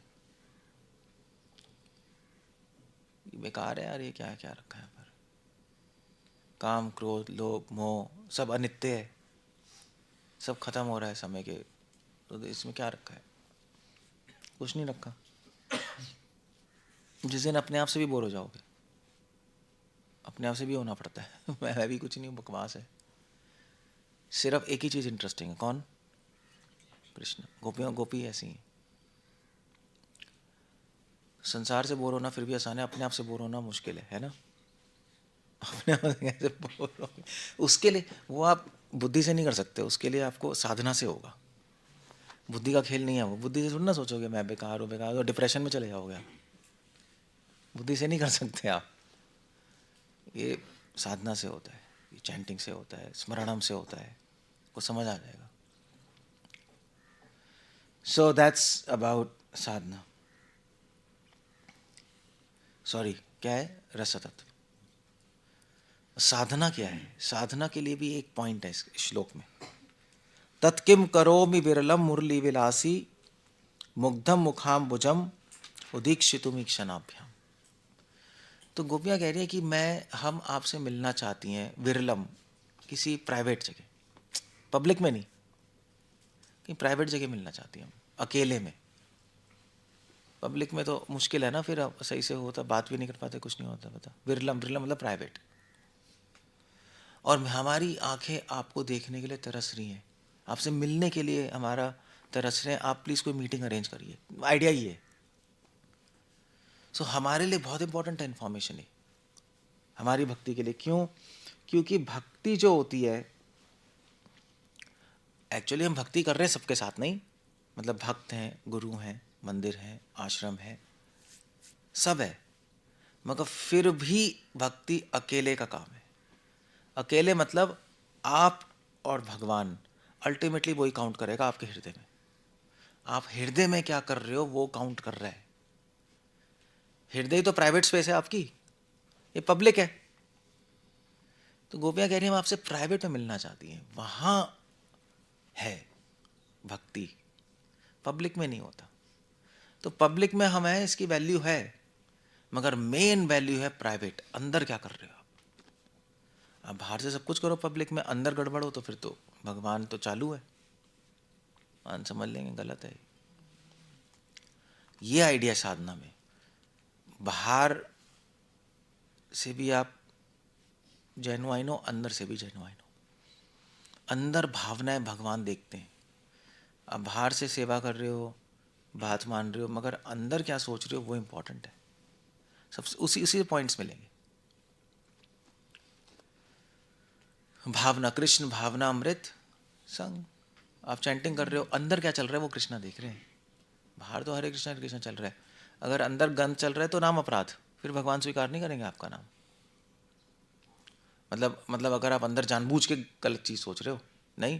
बेकार है यार, ये क्या क्या रखा है पर। काम, क्रोध, लोभ, मोह सब अनित्य है, सब खत्म हो रहा है समय के, तो इसमें क्या रखा है? कुछ नहीं रखा। जिस दिन अपने आप से भी बोर हो जाओगे, अपने आप से भी होना पड़ता है मैं भी कुछ नहीं, बकवास है। सिर्फ एक ही चीज़ इंटरेस्टिंग है, कौन? कृष्ण। गोपी ऐसी हैं। संसार से बोर होना फिर भी आसान है, अपने आप से बोर होना मुश्किल है ना? अपने आप से कैसे बोर हो? उसके लिए वो आप बुद्धि से नहीं कर सकते, उसके लिए आपको साधना से होगा। बुद्धि का खेल नहीं है वो। बुद्धि से थोड़ी ना सोचोगे मैं बेकार हूँ, बेकार, तो डिप्रेशन में चले जाओगे आप। बुद्धि से नहीं कर सकते आप। ये साधना से होता है, ये चैंटिंग से होता है, स्मरणम से होता है, को समझ आ जाएगा। सो दैट्स अबाउट साधना। सॉरी, क्या है? रसतत्व। साधना क्या है? साधना के लिए भी एक पॉइंट है इस श्लोक में। तत्किम करोमि विरलम मुरली विलासी मुग्धम मुखाम्बुजम उदीक्षितुमीक्षणाभ्याम। तो गोपियाँ कह रही है कि हम आपसे मिलना चाहती हैं विरलम, किसी प्राइवेट जगह, पब्लिक में नहीं, कहीं प्राइवेट जगह मिलना चाहती हैं हम, अकेले में। पब्लिक में तो मुश्किल है ना, फिर अब सही से होता, बात भी नहीं कर पाते, कुछ नहीं होता, बता। विरलम, विरलम मतलब प्राइवेट। और हमारी आंखें आपको देखने के लिए तरस रही हैं, आपसे मिलने के लिए हमारा तरस रहे हैं, आप प्लीज़ कोई मीटिंग अरेंज करिए। आइडिया ही है। सो हमारे लिए बहुत इंपॉर्टेंट है इन्फॉर्मेशन है हमारी भक्ति के लिए। क्यों? क्योंकि भक्ति जो होती है, एक्चुअली हम भक्ति कर रहे हैं सबके साथ, नहीं मतलब भक्त हैं, गुरु हैं, मंदिर हैं, आश्रम है, सब है, मगर फिर भी भक्ति अकेले का काम है। अकेले मतलब आप और भगवान, अल्टीमेटली वही काउंट करेगा आपके हृदय में। आप हृदय में क्या कर रहे हो वो काउंट कर रहा है। हृदय तो प्राइवेट स्पेस है आपकी, ये पब्लिक है। तो गोपियाँ कह रही हैं हम आपसे प्राइवेट में मिलना चाहती हैं, वहाँ है भक्ति, पब्लिक में नहीं होता। तो पब्लिक में हम हैं, इसकी वैल्यू है, मगर मेन वैल्यू है प्राइवेट, अंदर क्या कर रहे हो आप। बाहर से सब कुछ करो पब्लिक में, अंदर गड़बड़ हो तो फिर तो भगवान तो चालू है, मान समझ लेंगे गलत है। ये आइडिया साधना में, बाहर से भी आप जेन्युइन हो, अंदर से भी जेन्युइन हो। अंदर भावनाएं भगवान देखते हैं। आप बाहर से सेवा कर रहे हो, बात मान रहे हो, मगर अंदर क्या सोच रहे हो वो इंपॉर्टेंट है। सब उसी उसी पॉइंट्स मिलेंगे। भावना, कृष्ण भावना अमृत संग। आप चैंटिंग कर रहे हो, अंदर क्या चल रहा है वो कृष्णा देख रहे हैं। बाहर तो हरे कृष्णा चल रहा है, अगर अंदर गंद चल रहा है तो नाम अपराध, फिर भगवान स्वीकार नहीं करेंगे आपका नाम। मतलब अगर आप अंदर जानबूझ के गलत चीज़ सोच रहे हो, नहीं,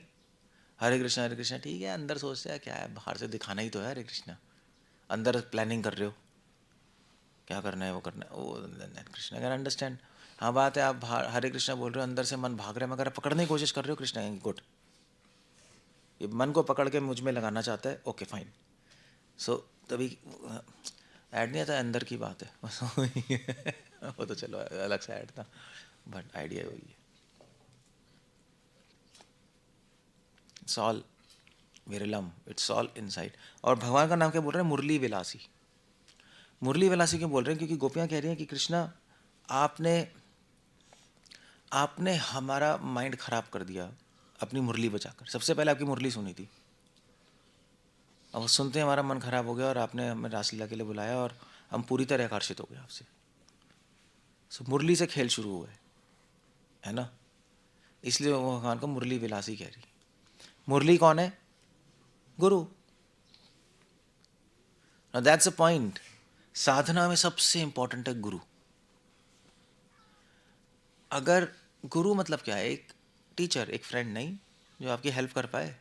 हरे कृष्णा ठीक है, अंदर सोचते हैं क्या है, बाहर से दिखाना ही तो है हरे कृष्णा। अंदर प्लानिंग कर रहे हो, क्या करना है वो करना है, वो कृष्णा कैन अंडरस्टैंड। हाँ बात है, आप हरे कृष्णा बोल रहे हो, अंदर से मन भाग रहा है, मगर आप पकड़ने की कोशिश कर रहे हो, कृष्णा गुड, ये मन को पकड़ के मुझ में लगाना चाहता है, ओके फाइन। सो तभी ऐड नहीं आता, अंदर की बात है बस वो तो चलो अलग से ऐड था, बट आइडिया वही है। इट्स ऑल विरलम, इट्स ऑल इनसाइड। और भगवान का नाम क्या बोल रहे हैं? मुरली विलासी। मुरली विलासी क्यों बोल रहे हैं? क्योंकि गोपियाँ कह रही हैं कि कृष्णा आपने आपने हमारा माइंड खराब कर दिया अपनी मुरली बजाकर। सबसे पहले आपकी मुरली सुनी थी, अब सुनते हमारा मन खराब हो गया और आपने हमें रासलीला के लिए बुलाया और हम पूरी तरह आकर्षित हो गए आपसे। सो मुरली से खेल शुरू हुआ है ना, इसलिए वो भगवान को मुरली विलासी कह रही। मुरली कौन है? गुरु। That's a point. साधना में सबसे इंपॉर्टेंट है गुरु। अगर गुरु मतलब क्या है? एक टीचर, एक फ्रेंड नहीं, जो आपकी हेल्प कर पाए।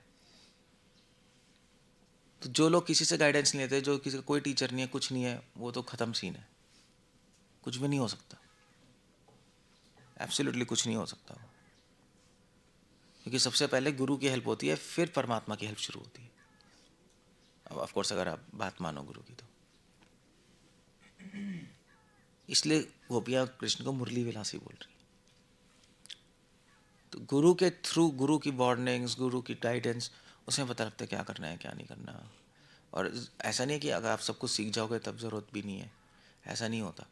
तो जो लोग किसी से गाइडेंस नहीं लेते, जो किसी का कोई टीचर नहीं है, कुछ नहीं है, वो तो ख़त्म सीन है, कुछ भी नहीं हो सकता, एब्सोल्युटली कुछ नहीं हो सकता। क्योंकि सबसे पहले गुरु की हेल्प होती है, फिर परमात्मा की हेल्प शुरू होती है। अब ऑफ कोर्स अगर आप बात मानो गुरु की तो। इसलिए गोपियाँ कृष्ण को मुरली विलासी बोल रही। तो गुरु के थ्रू, गुरु की वार्निंग्स, गुरु की गाइडेंस, उसमें पता लगता है क्या करना है क्या नहीं करना। और ऐसा नहीं है कि अगर आप सब कुछ सीख जाओगे तब ज़रूरत भी नहीं है, ऐसा नहीं होता।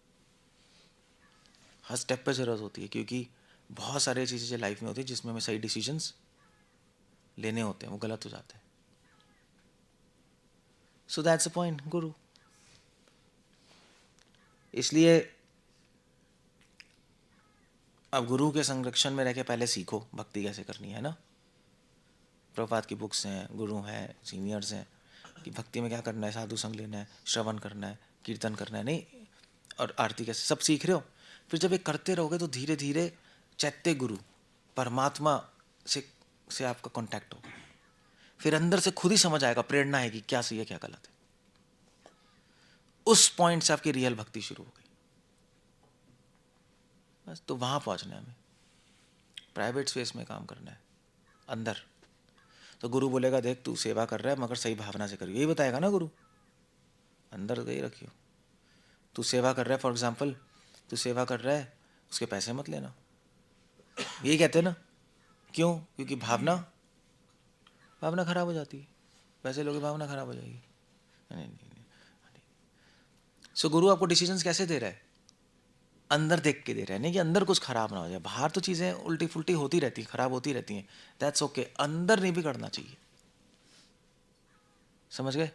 हर स्टेप पे ज़रूरत होती है, क्योंकि बहुत सारी चीज़ें लाइफ में होती है जिसमें हमें सही डिसीजंस लेने होते हैं, वो गलत हो जाते हैं। सो दैट्स अ पॉइंट, गुरु। इसलिए अब गुरु के संरक्षण में रह के पहले सीखो भक्ति कैसे करनी है ना। प्रभुपाद की बुक्स हैं, गुरु हैं, सीनियर्स हैं, कि भक्ति में क्या करना है, साधु संग लेना है, श्रवण करना है, कीर्तन करना है, नहीं, और आरती कैसे, सब सीख रहे हो। फिर जब ये करते रहोगे तो धीरे धीरे चैत्य गुरु, परमात्मा से आपका कांटेक्ट होगा। फिर अंदर से खुद ही समझ आएगा, प्रेरणा है कि क्या सही है क्या गलत है। उस पॉइंट से आपकी रियल भक्ति शुरू हो गई। बस तो वहाँ पहुँचना है हमें, प्राइवेट स्पेस में काम करना है अंदर। तो गुरु बोलेगा देख तू सेवा कर रहा है मगर सही भावना से करियो, यही बताएगा ना गुरु, अंदर गई रखियो। तू सेवा कर रहा है, फॉर एग्जाम्पल तू सेवा कर रहा है, उसके पैसे मत लेना। यही कहते हैं ना। क्यों? क्योंकि भावना भावना खराब हो जाती है। पैसे लोगे, भावना खराब हो जाएगी। नहीं, नहीं, नहीं। सो गुरु आपको डिसीजंस कैसे दे रहा है? अंदर देख के दे रहा है, नहीं कि अंदर कुछ खराब ना हो जाए। बाहर तो चीज़ें उल्टी फुल्टी होती रहती हैं, खराब होती रहती हैं, दैट्स ओके। अंदर नहीं बिगड़ना चाहिए, समझ गए?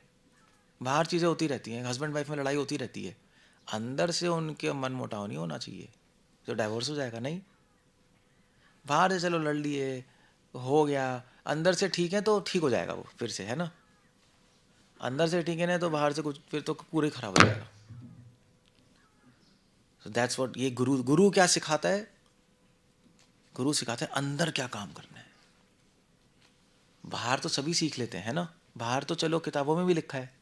बाहर चीज़ें होती रहती हैं, हस्बैंड वाइफ में लड़ाई होती रहती है, अंदर से उनके मन मुटाव नहीं होना चाहिए, तो डाइवोर्स हो जाएगा। नहीं, बाहर से चलो लड़ लिए, हो गया, अंदर से ठीक है तो ठीक हो जाएगा वो फिर से, है ना। अंदर से ठीक है ना, तो बाहर से कुछ फिर तो पूरे खराब हो जाएगा। सो दैट्स व्हाट ये गुरु क्या सिखाता है? गुरु सिखाता है अंदर क्या काम करना है। बाहर तो सभी सीख लेते हैं, है ना, बाहर तो चलो किताबों में भी लिखा है,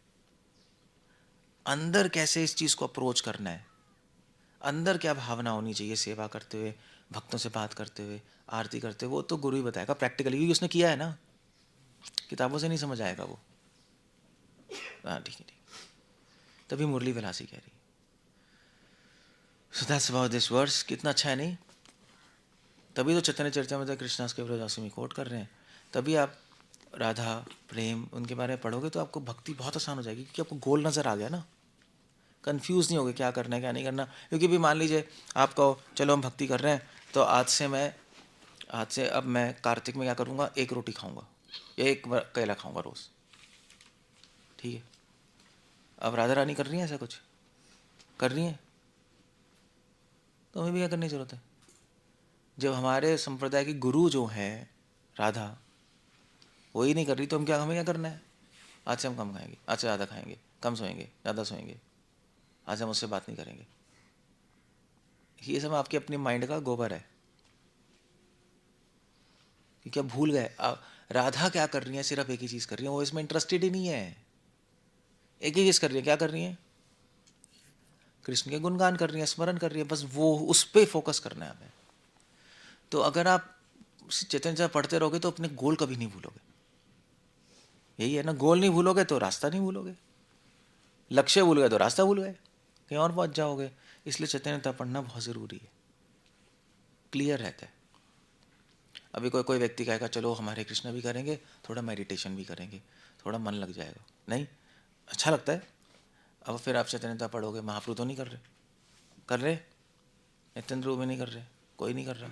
अंदर कैसे इस चीज़ को अप्रोच करना है, अंदर क्या भावना होनी चाहिए सेवा करते हुए, भक्तों से बात करते हुए, आरती करते हुए, वो तो गुरु ही बताएगा प्रैक्टिकली, क्योंकि उसने किया है ना। किताबों से नहीं समझ आएगा वो। हाँ, ठीक है, ठीक। तभी मुरली विलासी कह रही। So that's about this verse. कितना अच्छा है, नहीं? तभी तो चैतन्य चरितामृत कृष्णास के व्रजासु में कोट कर रहे हैं। तभी आप राधा प्रेम उनके बारे में पढ़ोगे तो आपको भक्ति बहुत आसान हो जाएगी, क्योंकि आपको गोल नज़र आ गया ना। कंफ्यूज नहीं होगे क्या करना है क्या नहीं करना। क्योंकि भी मान लीजिए आप कहो चलो हम भक्ति कर रहे हैं, तो आज से अब मैं कार्तिक में क्या करूँगा, एक रोटी खाऊंगा या एक केला खाऊंगा रोज़, ठीक है। अब राधा रानी कर रही है ऐसा कुछ, कर रही है, तो हमें भी क्या करने की ज़रूरत है। जब हमारे संप्रदाय की गुरु जो है राधा, वही नहीं कर रही, तो हमें क्या करना है। आज से हम कम खाएंगे, आज से ज़्यादा खाएंगे, कम सोएंगे, ज़्यादा सोएंगे, आज से हम उससे बात नहीं करेंगे। ये सब आपके अपने माइंड का गोबर है, क्योंकि अब भूल गए राधा क्या कर रही है। सिर्फ एक ही चीज़ कर रही है, वो इसमें इंटरेस्टेड ही नहीं है। एक ही चीज़ कर रही है, क्या कर रही है? कृष्ण के गुणगान कर रही है, स्मरण कर रही है, बस वो उस पर फोकस करना है हमें। तो अगर आप चैतन्य चरितामृत पढ़ते रहोगे तो अपने गोल कभी नहीं भूलोगे। यही है ना, गोल नहीं भूलोगे तो रास्ता नहीं भूलोगे, लक्ष्य भूल गए तो रास्ता भूल गए, कहीं और पहुंच जाओगे। इसलिए चैतन्य चरितामृत पढ़ना बहुत ज़रूरी है, क्लियर रहता है। अभी कोई व्यक्ति कहेगा चलो हम हरे कृष्ण भी करेंगे, थोड़ा मेडिटेशन भी करेंगे, थोड़ा मन लग जाएगा, नहीं अच्छा लगता है। अब फिर आप चैतन्य चरितामृत पढ़ोगे, महाप्रभु तो नहीं कर रहे, कर रहे नित्यानंद रूप में नहीं कर रहे, कोई नहीं कर रहा,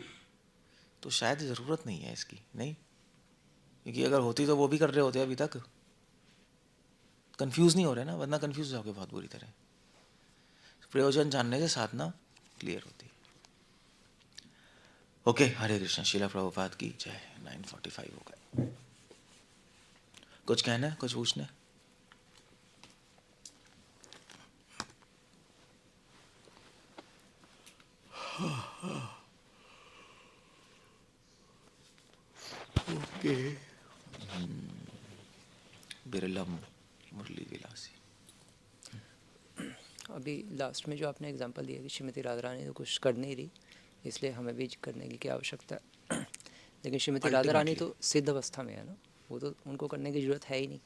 तो शायद ज़रूरत नहीं है इसकी, नहीं। क्योंकि अगर होती तो वो भी कर रहे होते अभी तक। कंफ्यूज नहीं हो रहे ना, वरना कंफ्यूज हो जाओगे बहुत बुरी तरह। प्रयोजन जानने से साधना क्लियर होती है। ओके, हरे कृष्ण। शिला प्रभुपाद की जय। 9:45 हो गए। कुछ कहना है, कुछ पूछना है? ओके। बिरलम मुरली विलासी। अभी लास्ट में जो आपने एग्जांपल दिया कि श्रीमती राधा रानी तो कुछ कर नहीं रही, इसलिए हमें भी करने की क्या आवश्यकता है। लेकिन श्रीमती राधा रानी तो सिद्ध अवस्था में है ना, वो तो उनको करने की ज़रूरत है ही नहीं।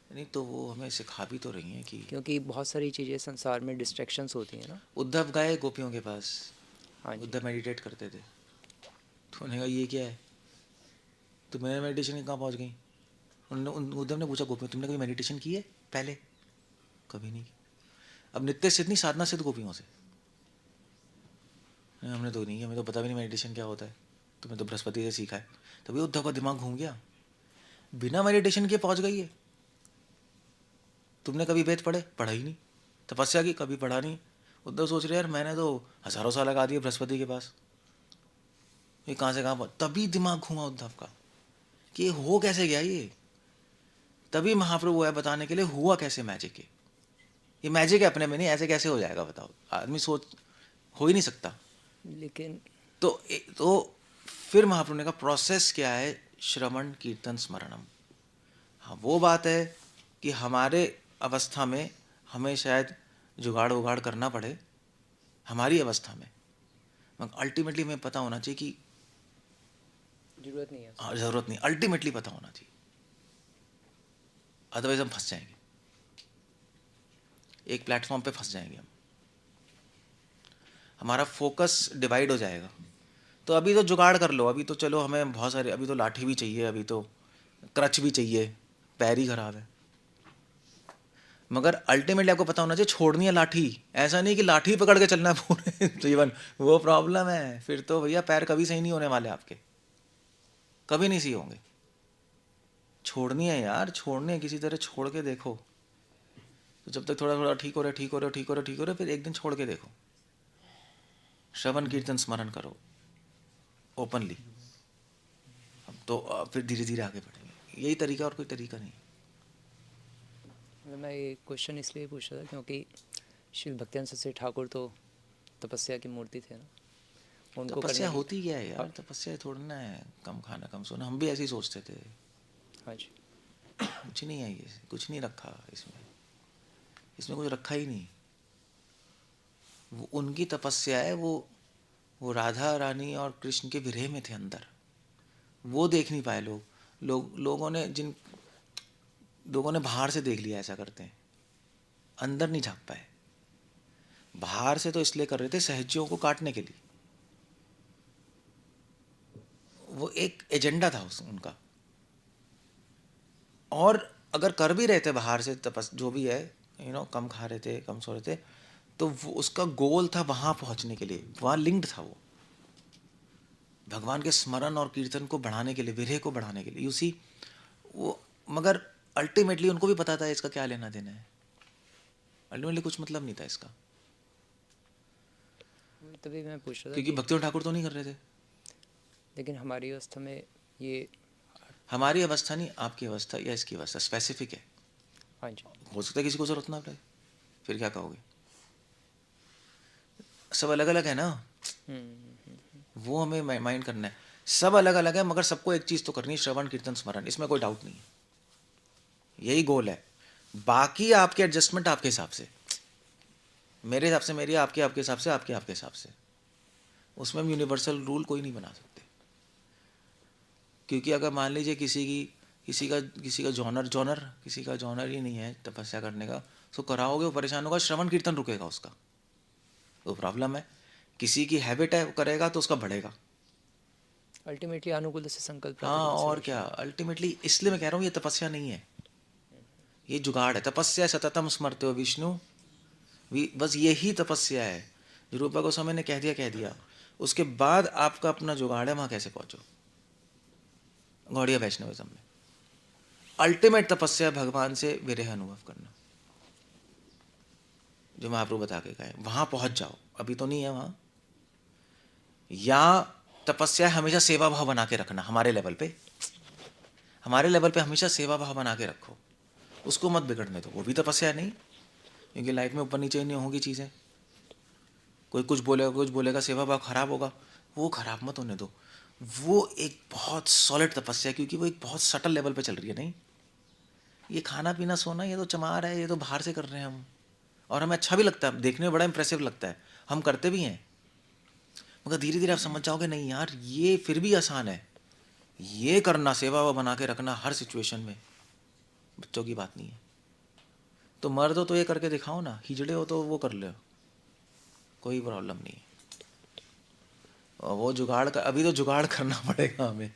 नहीं तो वो हमें सिखा भी तो रही हैं कि क्योंकि बहुत सारी चीज़ें संसार में डिस्ट्रैक्शंस होती हैं ना। उद्धव गए गोपियों के पास, हाँ जी। उद्धव मेडिटेट करते थे, तो उन्होंने कहा ये क्या है, तो मैंने मेडिटेशन कहाँ पहुँच गई। उद्धव ने पूछा गोपियों तुमने कभी मेडिटेशन की है पहले? कभी नहीं की। अब नित्य सिद्ध नहीं, साधना सिद्ध गोपियों से। हमने तो नहीं, हमें तो पता भी नहीं मेडिटेशन क्या होता है, तुम्हें तो बृहस्पति से सीखा है। तभी उद्धव का दिमाग घूम गया, बिना मेडिटेशन के पहुंच गई है। तुमने कभी वेद पढ़े? पढ़ा ही नहीं। तपस्या की? कभी पढ़ा नहीं। उद्धव सोच रहे यार मैंने तो हजारों साल लगा दिए बृहस्पति के पास, ये कहाँ से कहाँ पहुंच। तभी दिमाग घूमा उद्धव का कि ये हो कैसे गया ये। तभी महाप्रभु है बताने के लिए हुआ कैसे मैजिक है। ये मैजिक है अपने में नहीं, ऐसे कैसे हो जाएगा बताओ, आदमी सोच हो ही नहीं सकता। लेकिन तो फिर महाप्रभु ने कहा प्रोसेस क्या है, श्रवण कीर्तन स्मरणम। हाँ वो बात है कि हमारे अवस्था में हमें शायद जुगाड़ उगाड़ करना पड़े, हमारी अवस्था में, मगर अल्टीमेटली हमें पता होना चाहिए कि ज़रूरत नहीं है। हाँ ज़रूरत नहीं, अल्टीमेटली पता होना चाहिए, अदरवाइज हम फंस जाएंगे, एक प्लेटफॉर्म पे फंस जाएंगे हम। हमारा फोकस डिवाइड हो जाएगा। तो अभी तो जुगाड़ कर लो, अभी तो चलो हमें बहुत सारे, अभी तो लाठी भी चाहिए, अभी तो क्रच भी चाहिए, पैर ही खराब है। मगर अल्टीमेटली आपको पता होना चाहिए छोड़नी है लाठी, ऐसा नहीं कि लाठी पकड़ के चलना है पूरे जीवन, वो प्रॉब्लम है। फिर तो भैया पैर कभी सही नहीं होने वाले आपके, कभी नहीं सही होंगे। छोड़नी है यार, छोड़नी है, किसी तरह छोड़ के देखो। तो जब तक थोड़ा थोड़ा ठीक हो रहा है, ठीक हो रहा है, ठीक हो रहा है, ठीक हो रहा है, फिर एक दिन छोड़ के देखो। श्रवण कीर्तन स्मरण करो ओपनली, अब तो फिर धीरे धीरे आगे बढ़ेंगे। यही तरीका, और कोई तरीका नहीं। मैं ये क्वेश्चन इसलिए पूछ रहा था क्योंकि श्री भक्तियान सरस्वती ठाकुर तो तपस्या की मूर्ति थे ना, उनको तपस्या करने की। होती क्या है यार? हाँ तपस्या थोड़ी ना है कम खाना कम सोना, हम भी ऐसे ही सोचते थे। हाँ जी। कुछ नहीं है, ये कुछ नहीं रखा इसमें, इसमें कुछ रखा ही नहीं। वो उनकी तपस्या है, वो राधा रानी और कृष्ण के विरह में थे अंदर, वो देख नहीं पाए लोगों ने बाहर से देख लिया ऐसा करते हैं, अंदर नहीं झांक पाए। बाहर से तो इसलिए कर रहे थे सहजियों को काटने के लिए, वो एक एजेंडा था उनका। और अगर कर भी रहे थे बाहर से तपस जो भी है, कम खा रहे थे, कम सो रहे थे, तो वो उसका गोल था वहां पहुंचने के लिए, वहां लिंक्ड था वो भगवान के स्मरण और कीर्तन को बढ़ाने के लिए, विरह को बढ़ाने के लिए, यू सी वो। मगर अल्टीमेटली उनको भी पता था इसका क्या लेना देना है, अल्टीमेटली कुछ मतलब नहीं था इसका, तभी मैं पूछ रहा था क्योंकि कि भक्ति ठाकुर तो नहीं कर रहे थे। लेकिन हमारी अवस्था में ये। हमारी अवस्था नहीं, आपकी अवस्था या इसकी अवस्था स्पेसिफिक है। हाँ जी। हो सकता है किसी को जरूरत ना पड़े, फिर क्या कहोगे? सब अलग अलग है ना, वो हमें माइंड करना है। सब अलग अलग है, मगर सबको एक चीज तो करनी है, श्रवण कीर्तन स्मरण, इसमें कोई डाउट नहीं है, यही गोल है। बाकी आपके एडजस्टमेंट आपके हिसाब से, मेरे हिसाब से मेरी, आपके आपके हिसाब से, आपके आपके हिसाब से, उसमें हम यूनिवर्सल रूल कोई नहीं बना सकते। क्योंकि अगर मान लीजिए किसी का जॉनर ही नहीं है तपस्या करने का, तो कराओगे वो परेशान होगा, श्रवण कीर्तन रुकेगा उसका, वो प्रॉब्लम है। किसी की हैबिट है वो करेगा तो उसका बढ़ेगा। अल्टीमेटली अनुकूल से संकल्प हाँ, प्राकृतिक से और क्या, वश। अल्टीमेटली इसलिए मैं कह रहा हूँ ये तपस्या नहीं है, ये जुगाड़ है। तपस्या सततम स्मरते हो विष्णु, बस यही तपस्या है। जो रूपा गोस्वामी ने कह दिया, उसके बाद आपका अपना जुगाड़ है, वहां कैसे पहुंचो। गौड़िया वैष्णविज्म में अल्टीमेट तपस्या भगवान से विरह अनुभव करना, जो महाप्रभु बता के गए, वहां पहुंच जाओ। अभी तो नहीं है वहां। या तपस्या हमेशा सेवा भाव बना के रखना, हमारे लेवल पे हमेशा सेवा भाव बना के रखो, उसको मत बिगड़ने दो, वो भी तपस्या नहीं। क्योंकि लाइफ में ऊपर नीचे नहीं होगी चीज़ें, कोई कुछ बोलेगा, सेवा भाव खराब होगा, वो खराब मत होने दो। वो एक बहुत सॉलिड तपस्या है, क्योंकि वो एक बहुत सटल लेवल पे चल रही है। नहीं, ये खाना पीना सोना ये तो चमार है, ये तो बाहर से कर रहे हैं हम, और हमें अच्छा भी लगता है, देखने में बड़ा इंप्रेसिव लगता है, हम करते भी हैं। मगर धीरे धीरे आप समझ जाओगे नहीं यार, ये फिर भी आसान है, ये करना, सेवा बना के रखना हर सिचुएशन में, बच्चों की बात नहीं है। तो मर्द हो तो ये करके दिखाओ ना, हिजड़े हो तो वो कर लो, कोई प्रॉब्लम नहीं है। और वो जुगाड़ का, अभी तो जुगाड़ करना पड़ेगा हमें।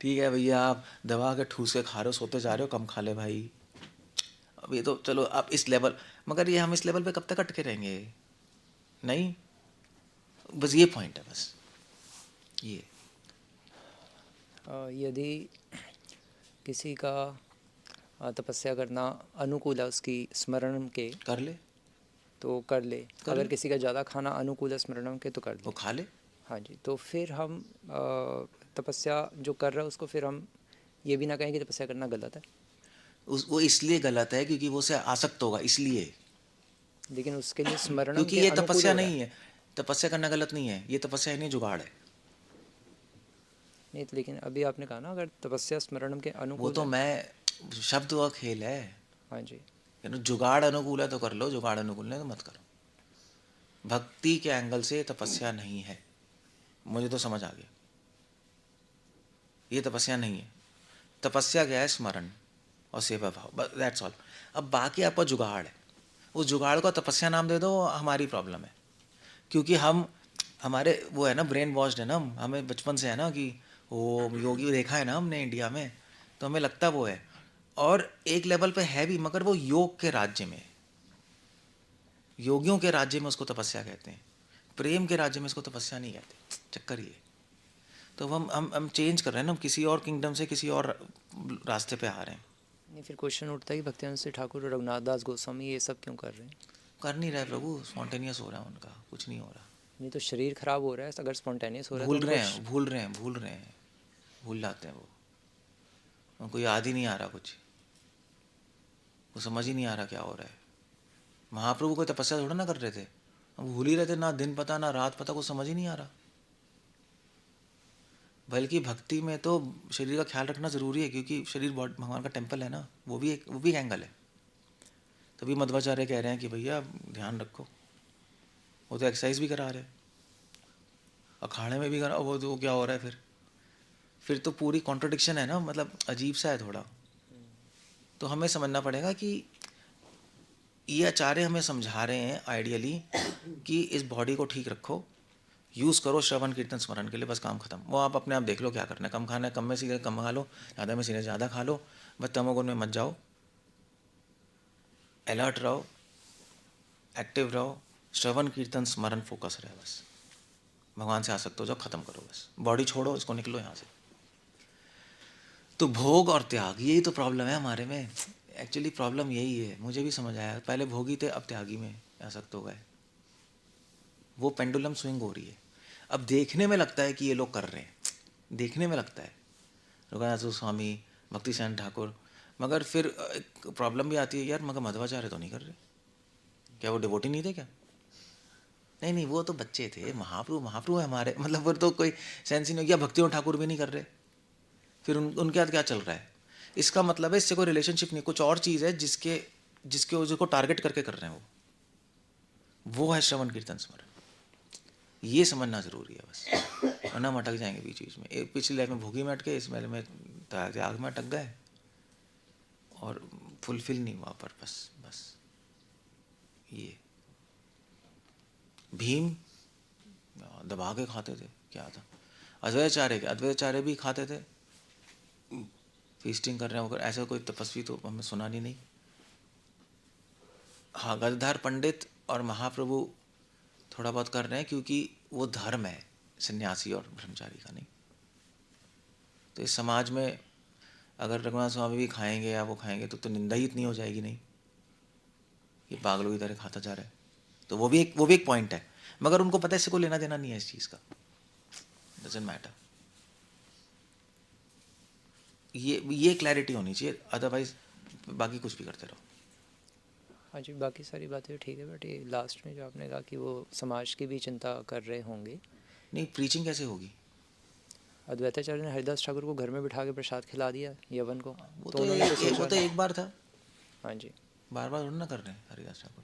ठीक है भैया, आप दबा के ठूस के खा रहे हो, सोते जा रहे हो, कम खा ले भाई। अभी तो चलो आप इस लेवल, मगर ये हम इस लेवल पे कब तक अटके रहेंगे? नहीं, बस ये पॉइंट है, बस ये। यदि किसी का तपस्या करना अनुकूल है उसकी स्मरण के, कर ले, तो कर ले। कर अगर ले, किसी का ज़्यादा खाना अनुकूल है स्मरणम के, तो कर वो ले। खा ले। हाँ जी। तो फिर हम तपस्या जो कर रहा है उसको फिर हम ये भी ना कहें कि तपस्या करना गलत है। वो इसलिए गलत है क्योंकि वो उसे आसक्त होगा, इसलिए। लेकिन उसके लिए स्मरणम क्योंकि के ये अनुकूल तपस्या हो रहा नहीं है, तपस्या करना गलत नहीं है, ये तपस्या नहीं जुगाड़ है। नहीं तो, लेकिन अभी आपने कहा ना अगर तपस्या स्मरणम के वो अनुकूल तो है। मैं शब्द का खेल है। हाँ जी। जुगाड़ अनुकूल है तो कर लो, जुगाड़ अनुकूल नहीं तो मत करो। भक्ति के एंगल से तपस्या नहीं है, मुझे तो समझ आ गया, ये तपस्या नहीं है। तपस्या क्या है? स्मरण और सेवा भाव, दैट्स ऑल। अब बाकी आपका जुगाड़ है, उस जुगाड़ को तपस्या नाम दे दो, हमारी प्रॉब्लम है। क्योंकि हम हमारे वो है ना, ब्रेन वॉश्ड है ना हम, हमें बचपन से है ना कि वो योगी देखा है ना हमने इंडिया में, तो हमें लगता वो है। और एक लेवल पे है भी, मगर वो योग के राज्य में, योगियों के राज्य में उसको तपस्या कहते हैं, प्रेम के राज्य में इसको तपस्या नहीं कहते। चक्कर ये, तो हम चेंज कर रहे हैं ना, हम किसी और किंगडम से किसी और रास्ते पे आ रहे हैं। नहीं, फिर क्वेश्चन उठता है कि भक्तिवेदांत से ठाकुर, रघुनाथ दास गोस्वामी ये सब क्यों कर रहे हैं? कर नहीं रहे प्रभु, स्पॉन्टेनियस हो रहा है उनका, कुछ नहीं हो रहा। नहीं तो शरीर खराब हो रहा है, अगर स्पॉन्टेनियस हो रहा है तो भूल रहे उनको हैं, भूल रहे हैं, भूल रहे हैं, भूल जाते हैं वो, उनको याद ही नहीं आ रहा कुछ, वो समझ ही नहीं आ रहा क्या हो रहा है। महाप्रभु कोई तपस्या थोड़ा ना कर रहे थे, हम भूल ही रहे थे, ना दिन पता ना रात पता, कुछ समझ ही नहीं आ रहा। बल्कि भक्ति में तो शरीर का ख्याल रखना ज़रूरी है, क्योंकि शरीर भगवान का टेम्पल है ना, वो भी एक एंगल है। तभी मध्वाचार्य कह रहे हैं कि भैया ध्यान रखो, वो तो एक्सरसाइज भी करा रहे हैं, अखाड़े में भी करा, वो तो क्या हो रहा है फिर तो पूरी कॉन्ट्रडिक्शन है ना, मतलब अजीब सा है थोड़ा। तो हमें समझना पड़ेगा कि ये आचार्य हमें समझा रहे हैं आइडियली कि इस बॉडी को ठीक रखो, यूज़ करो श्रवण कीर्तन स्मरण के लिए, बस काम खत्म। वो आप अपने आप देख लो क्या करना है, कम खाना है कम में सीधे कम खा लो, ज़्यादा में सीधे ज़्यादा खा लो, बस तमोगुण में मत जाओ, अलर्ट रहो, एक्टिव रहो, श्रवण कीर्तन स्मरण फोकस रहे, बस भगवान से आसक्त हो जाओ, खत्म करो, बस बॉडी छोड़ो, इसको निकलो यहाँ से। तो भोग और त्याग, यही तो प्रॉब्लम है हमारे में, एक्चुअली प्रॉब्लम यही है। मुझे भी समझ आया, पहले भोगी थे, अब त्यागी में आसक्त हो गए, वो पेंडुलम स्विंग हो रही है। अब देखने में लगता है कि ये लोग कर रहे हैं, देखने में लगता है रघुनाथ स्वामी, भक्ति सेन ठाकुर, मगर फिर एक प्रॉब्लम भी आती है, यार मगर मध्वाचार्य तो नहीं कर रहे, क्या वो डिवोटी नहीं थे क्या? नहीं नहीं, वो तो बच्चे थे, महाप्रभु है हमारे, मतलब वो तो कोई सेंस ही नहीं किया, भक्ति और ठाकुर भी नहीं कर रहे, फिर उनके साथ क्या चल रहा है? इसका मतलब है इससे कोई रिलेशनशिप नहीं, कुछ और चीज़ है जिसके जिसको टारगेट करके कर रहे हैं वो है श्रवण कीर्तन स्मरण। ये समझना जरूरी है बस, वरना हम अटक जाएंगे बीच बीच में। एक पिछली लाइफ में भोगी में अटके, इस लाइफ में त्याग में अटक गए और फुलफिल नहीं हुआ पर्पस। बस ये भीम दबा के खाते थे, क्या था अद्वैताचार्य भी खाते थे, फीस्टिंग कर रहे होकर, ऐसा कोई तपस्वी तो हमें सुना नहीं। हाँ, गद्दार पंडित और महाप्रभु थोड़ा बहुत कर रहे हैं, क्योंकि वो धर्म है सन्यासी और ब्रह्मचारी का, नहीं तो इस समाज में अगर रघुनाथ स्वामी भी खाएंगे या वो खाएंगे तो निंदा ही इतनी हो जाएगी, नहीं ये पागलों की तरह खाता जा रहा है। तो वो भी एक पॉइंट है, मगर उनको पता है इससे कोई लेना देना नहीं है इस चीज़ का, डजंट मैटर। ये क्लैरिटी होनी चाहिए, अदरवाइज बाकी कुछ भी करते रहो। हाँ जी, बाकी सारी बातें ठीक है, बट ये लास्ट में जो आपने कहा कि वो समाज की भी चिंता कर रहे होंगे, नहीं, प्रीचिंग कैसे होगी? अद्वैताचार्य ने हरिदास ठाकुर को घर में बिठा के प्रसाद खिला दिया यवन को, वो तो तो उन्होंने तो वो सोचा। तो एक बार था, हाँ जी, बार बार थोड़ा ना कर रहे हैं हरिदास ठाकुर।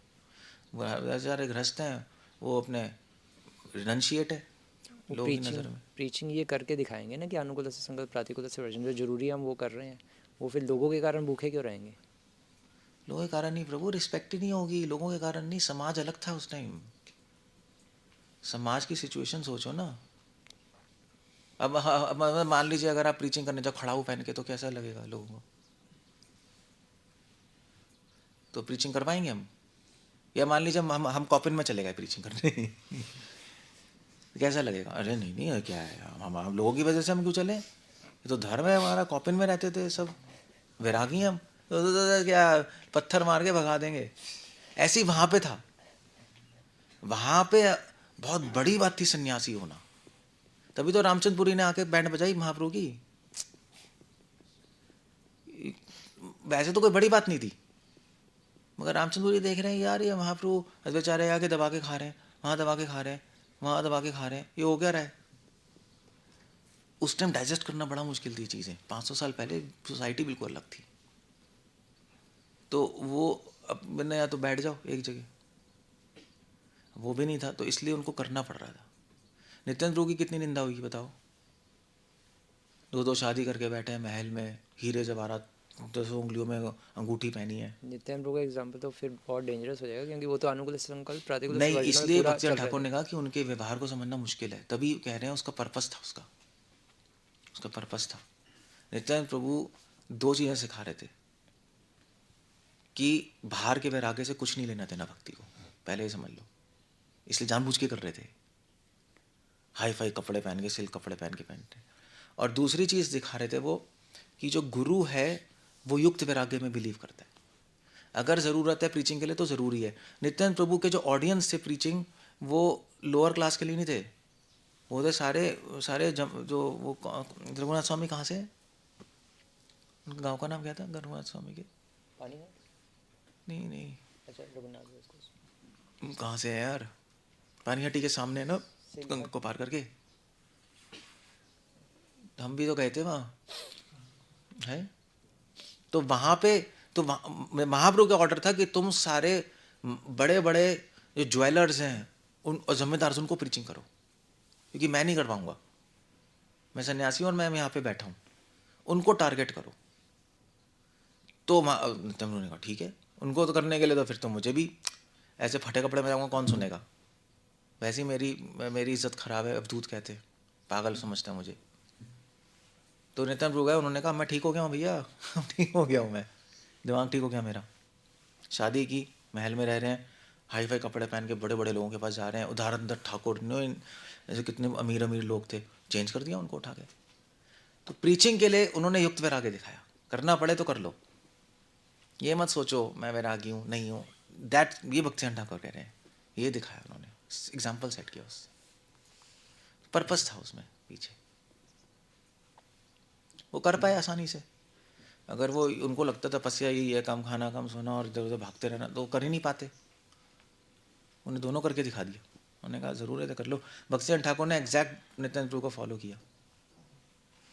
वो हरिदास यार गृहस्थ हैं, वो अपने रिनंशिएट है वो लोगों की नज़र में। प्रीचिंग ये करके दिखाएंगे ना कि अनुकूल से संगत, प्रातिकूल से वर्जन, जो जरूरी है हम वो कर रहे हैं, वो फिर लोगों के कारण भूखे क्यों रहेंगे? लोगों के कारण नहीं प्रभु, रिस्पेक्ट ही नहीं होगी, लोगों के कारण नहीं, समाज अलग था उस टाइम, समाज की सिचुएशन सोचो ना। अब मान लीजिए अगर आप प्रीचिंग करने जाओ खड़ाऊ पहन के, तो कैसा लगेगा लोगों को? तो प्रीचिंग करवाएंगे हम? या मान लीजिए हम कॉपिन में चले गए प्रीचिंग करने कैसा लगेगा? अरे नहीं नहीं, क्या है, हम लोगों की वजह से हम क्यों चले, ये तो धर्म है हमारा, कॉपिन में रहते थे सब, वैरागी हैं हम, तो क्या पत्थर मार के भगा देंगे? ऐसे ही वहाँ पे था, वहाँ पे बहुत बड़ी बात थी सन्यासी होना, तभी तो रामचंद्रपुरी ने आके बैंड बजाई महाप्रभु की। वैसे तो कोई बड़ी बात नहीं थी, मगर रामचंद्रपुरी देख रहे हैं यार ये महाप्रभु अद्वैताचार्य आके दबा के खा रहे हैं, वहाँ दबा के खा रहे हैं, वहाँ दबा के खा रहे हैं, ये हो क्या रहा है? उस टाइम डाइजेस्ट करना बड़ा मुश्किल थी चीज़ें, 500 साल पहले सोसाइटी बिल्कुल अलग थी। तो वो अब मैंने, या तो बैठ जाओ एक जगह, वो भी नहीं था, तो इसलिए उनको करना पड़ रहा था। नित्यानंद प्रभु की कितनी निंदा हुई बताओ, दो शादी करके बैठे हैं महल में, हीरे जवाहरात 10 उंगलियों में अंगूठी पहनी है। नित्यानंद प्रभु का एग्जाम्पल तो फिर बहुत डेंजरस हो जाएगा, क्योंकि वो तो अनुकूल संकल्प प्रतिकूल नहीं, वर्जनों में इसलिए पूरा भक्तियान चल रहे ठाकुर थे। ने कहा कि उनके व्यवहार को समझना मुश्किल है, तभी कह रहे हैं उसका पर्पस था, उसका पर्पस था। नित्यानंद प्रभु 2 चीज़ें सिखा रहे थे कि बाहर के वैराग्य से कुछ नहीं लेना देना भक्ति को, पहले ही समझ लो। इसलिए जानबूझ के कर रहे थे, हाई फाई कपड़े पहन के, सिल्क कपड़े पहन के पहनते। और दूसरी चीज़ दिखा रहे थे वो कि जो गुरु है वो युक्त वैराग्य में बिलीव करता है। अगर ज़रूरत है प्रीचिंग के लिए तो ज़रूरी है। नित्यानंद प्रभु के जो ऑडियंस थे प्रीचिंग, वो लोअर क्लास के लिए नहीं थे, वो थे सारे सारे जो वो रघुनाथ स्वामी कहाँ से, उनका गाँव का नाम क्या था रघुनाथ स्वामी के? नहीं नहीं, अच्छा, रघुनाथ कहाँ से है यार, पानीहट्टी के सामने ना, गंगा को पार करके। हम भी तो गए थे वहाँ, है तो वहाँ पे तो महाप्रभु का ऑर्डर था कि तुम सारे बड़े बड़े जो ज्वेलर्स हैं उन और जमींदार उनको प्रीचिंग करो, क्योंकि मैं नहीं कर पाऊंगा, मैं सन्यासी हूँ और मैं यहाँ पे बैठा हूँ, उनको टारगेट करो। तो नित्यानंद ने कहा ठीक है, उनको तो करने के लिए तो फिर तो मुझे भी ऐसे फटे कपड़े में जाऊँगा, कौन सुनेगा, वैसे ही मेरी इज्जत खराब है, अवधूत कहते, पागल समझता है मुझे। तो नित्यानंद प्रभु गए, उन्होंने कहा मैं ठीक हो गया हूँ भैया, ठीक हो गया हूँ, मैं दिमाग ठीक हो गया मेरा, शादी की, महल में रह रहे हैं, हाई फाई कपड़े पहन के बड़े बड़े लोगों के पास जा रहे हैं, उदाहरण दत्त ठाकुर ऐसे कितने अमीर अमीर लोग थे, चेंज कर दिया उनको उठा के। तो प्रीचिंग के लिए उन्होंने युक्त वैराग्य दिखाया, करना पड़े तो कर लो, ये मत सोचो मैं वैरागी हूँ नहीं हूँ, दैट ये भक्तियान ठाकुर कह रहे हैं, ये दिखाया उन्होंने, एग्जाम्पल सेट किया, उससे पर्पस था उसमें पीछे, वो कर पाए आसानी से। अगर वो उनको लगता तपस्या यही है, कम खाना कम सोना और इधर उधर भागते रहना, तो कर ही नहीं पाते, उन्हें दोनों करके दिखा दिया, उन्होंने कहा ज़रूर है तो कर लो। भक्तियान ठाकुर ने एग्जैक्ट नित्यानंद प्रभु को फॉलो किया,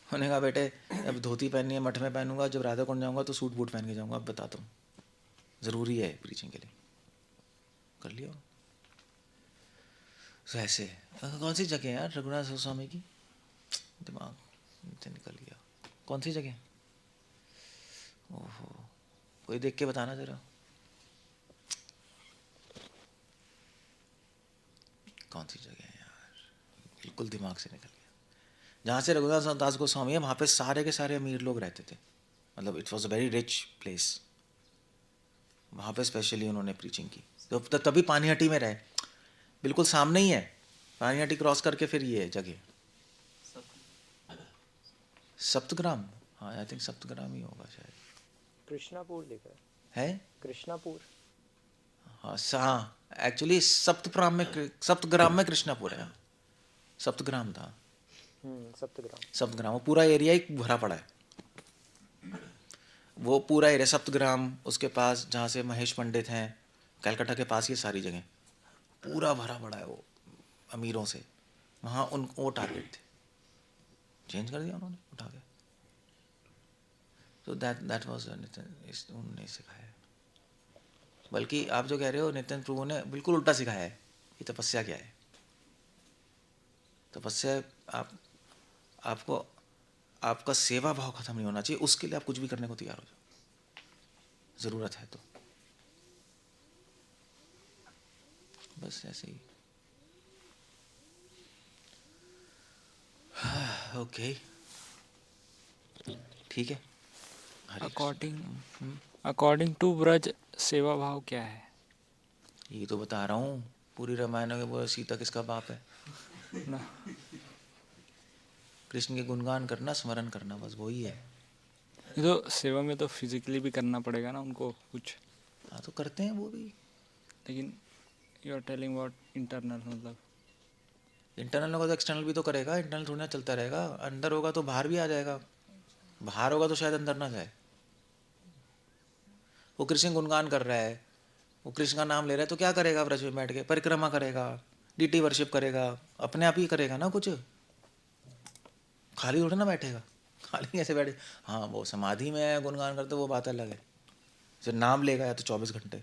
उन्होंने कहा बेटे अब धोती पहननी है मठ में पहनूंगा, जब राधा कुंड जाऊंगा तो सूट बूट पहन के जाऊंगा, अब बताता हूँ, ज़रूरी है प्रीचिंग के लिए, कर लिया। तो ऐसे कौन सी जगह है यार रघुनाथ स्वामी की, दिमाग से निकल गया, कौन सी जगह, ओहो कोई देख के बताना जरा, कौन सी जगह है यार, बिल्कुल दिमाग से निकल गया। जहाँ से रघुनाथ दास गोस्वामी है वहाँ पे सारे के सारे अमीर लोग रहते थे, मतलब it was a very rich place, वहाँ पे स्पेशली उन्होंने प्रीचिंग की, तो तभी पानीहट्टी में रहे, बिल्कुल सामने ही है, पानीहट्टी क्रॉस करके फिर ये है जगह, सप्तग्राम, हाँ आई थिंक सप्तग्राम ही होगा शायद, कृष्णापुर लिखा है कृष्णापुर, हाँ एक्चुअली सप्तग्राम में कृष्णापुर है, सप्तग्राम था, सप्तग्राम वो पूरा एरिया ही भरा पड़ा है, वो पूरा एरिया सप्तग्राम, उसके पास जहाँ से महेश पंडित हैं, कलकत्ता के पास, ये सारी जगह पूरा भरा पड़ा है वो अमीरों से, वहाँ उन वो टारगेट थे, चेंज कर दिया उन्होंने उठा के। तो दैट वाज उन्होंने सिखाया है। बल्कि आप जो कह रहे हो नित्यानंद प्रभु ने बिल्कुल उल्टा सिखाया है, ये तपस्या क्या है, तपस्या आपको आपका सेवा भाव खत्म नहीं होना चाहिए, उसके लिए आप कुछ भी करने को तैयार हो जाओ, ज़रूरत है तो, बस ऐसे ही। ओके ठीक है। अकॉर्डिंग टू ब्रज सेवा भाव क्या है? ये तो बता रहा हूँ, पूरी रामायण में वो सीता किसका बाप है ना कृष्ण के गुणगान करना, स्मरण करना, बस वही है। ये तो सेवा में तो फिजिकली भी करना पड़ेगा ना उनको कुछ, हाँ तो करते हैं वो भी, लेकिन you are telling what internal, मतलब इंटरनल होगा तो एक्सटर्नल भी तो करेगा, इंटरनल थोड़ी ना चलता रहेगा, अंदर होगा तो बाहर भी आ जाएगा, बाहर होगा तो शायद अंदर ना जाए। वो कृष्ण गुणगान कर रहा है, वो कृष्ण का नाम ले रहा है, तो क्या करेगा ब्रज में बैठ के, परिक्रमा करेगा, डीटी वर्शिप करेगा, अपने आप ही करेगा ना कुछ, खाली थोड़ी ना बैठेगा, खाली कैसे बैठे, हाँ वो समाधि में है गुणगान करते वो बात अलग है, जैसे नाम लेगा या तो 24 घंटे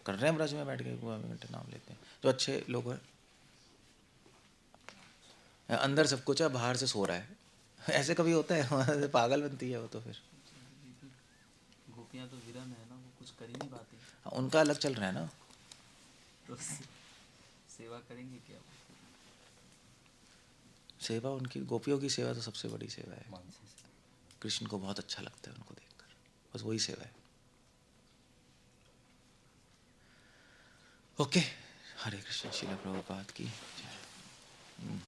कर रहे हैं ब्रज में बैठ के, 2 घंटे नाम लेते हैं जो अच्छे लोग हैं, अंदर सब कुछ है बाहर से सो रहा है, ऐसे कभी होता है, वहाँ से पागल बनती है वो तो फिर। गोपियाँ तो विरन है ना, वो कुछ कर ही नहीं पाती, हाँ, उनका अलग चल रहा है ना। तो सेवा करेंगे क्या? सेवा उनकी, गोपियों की सेवा तो सबसे बड़ी सेवा है। मानसी से कृष्ण को बहुत अच्छा लगता है उनको देखकर, बस वही सेवा है। ओके, हरे कृष्ण। श्रील प्रभुपाद की जय।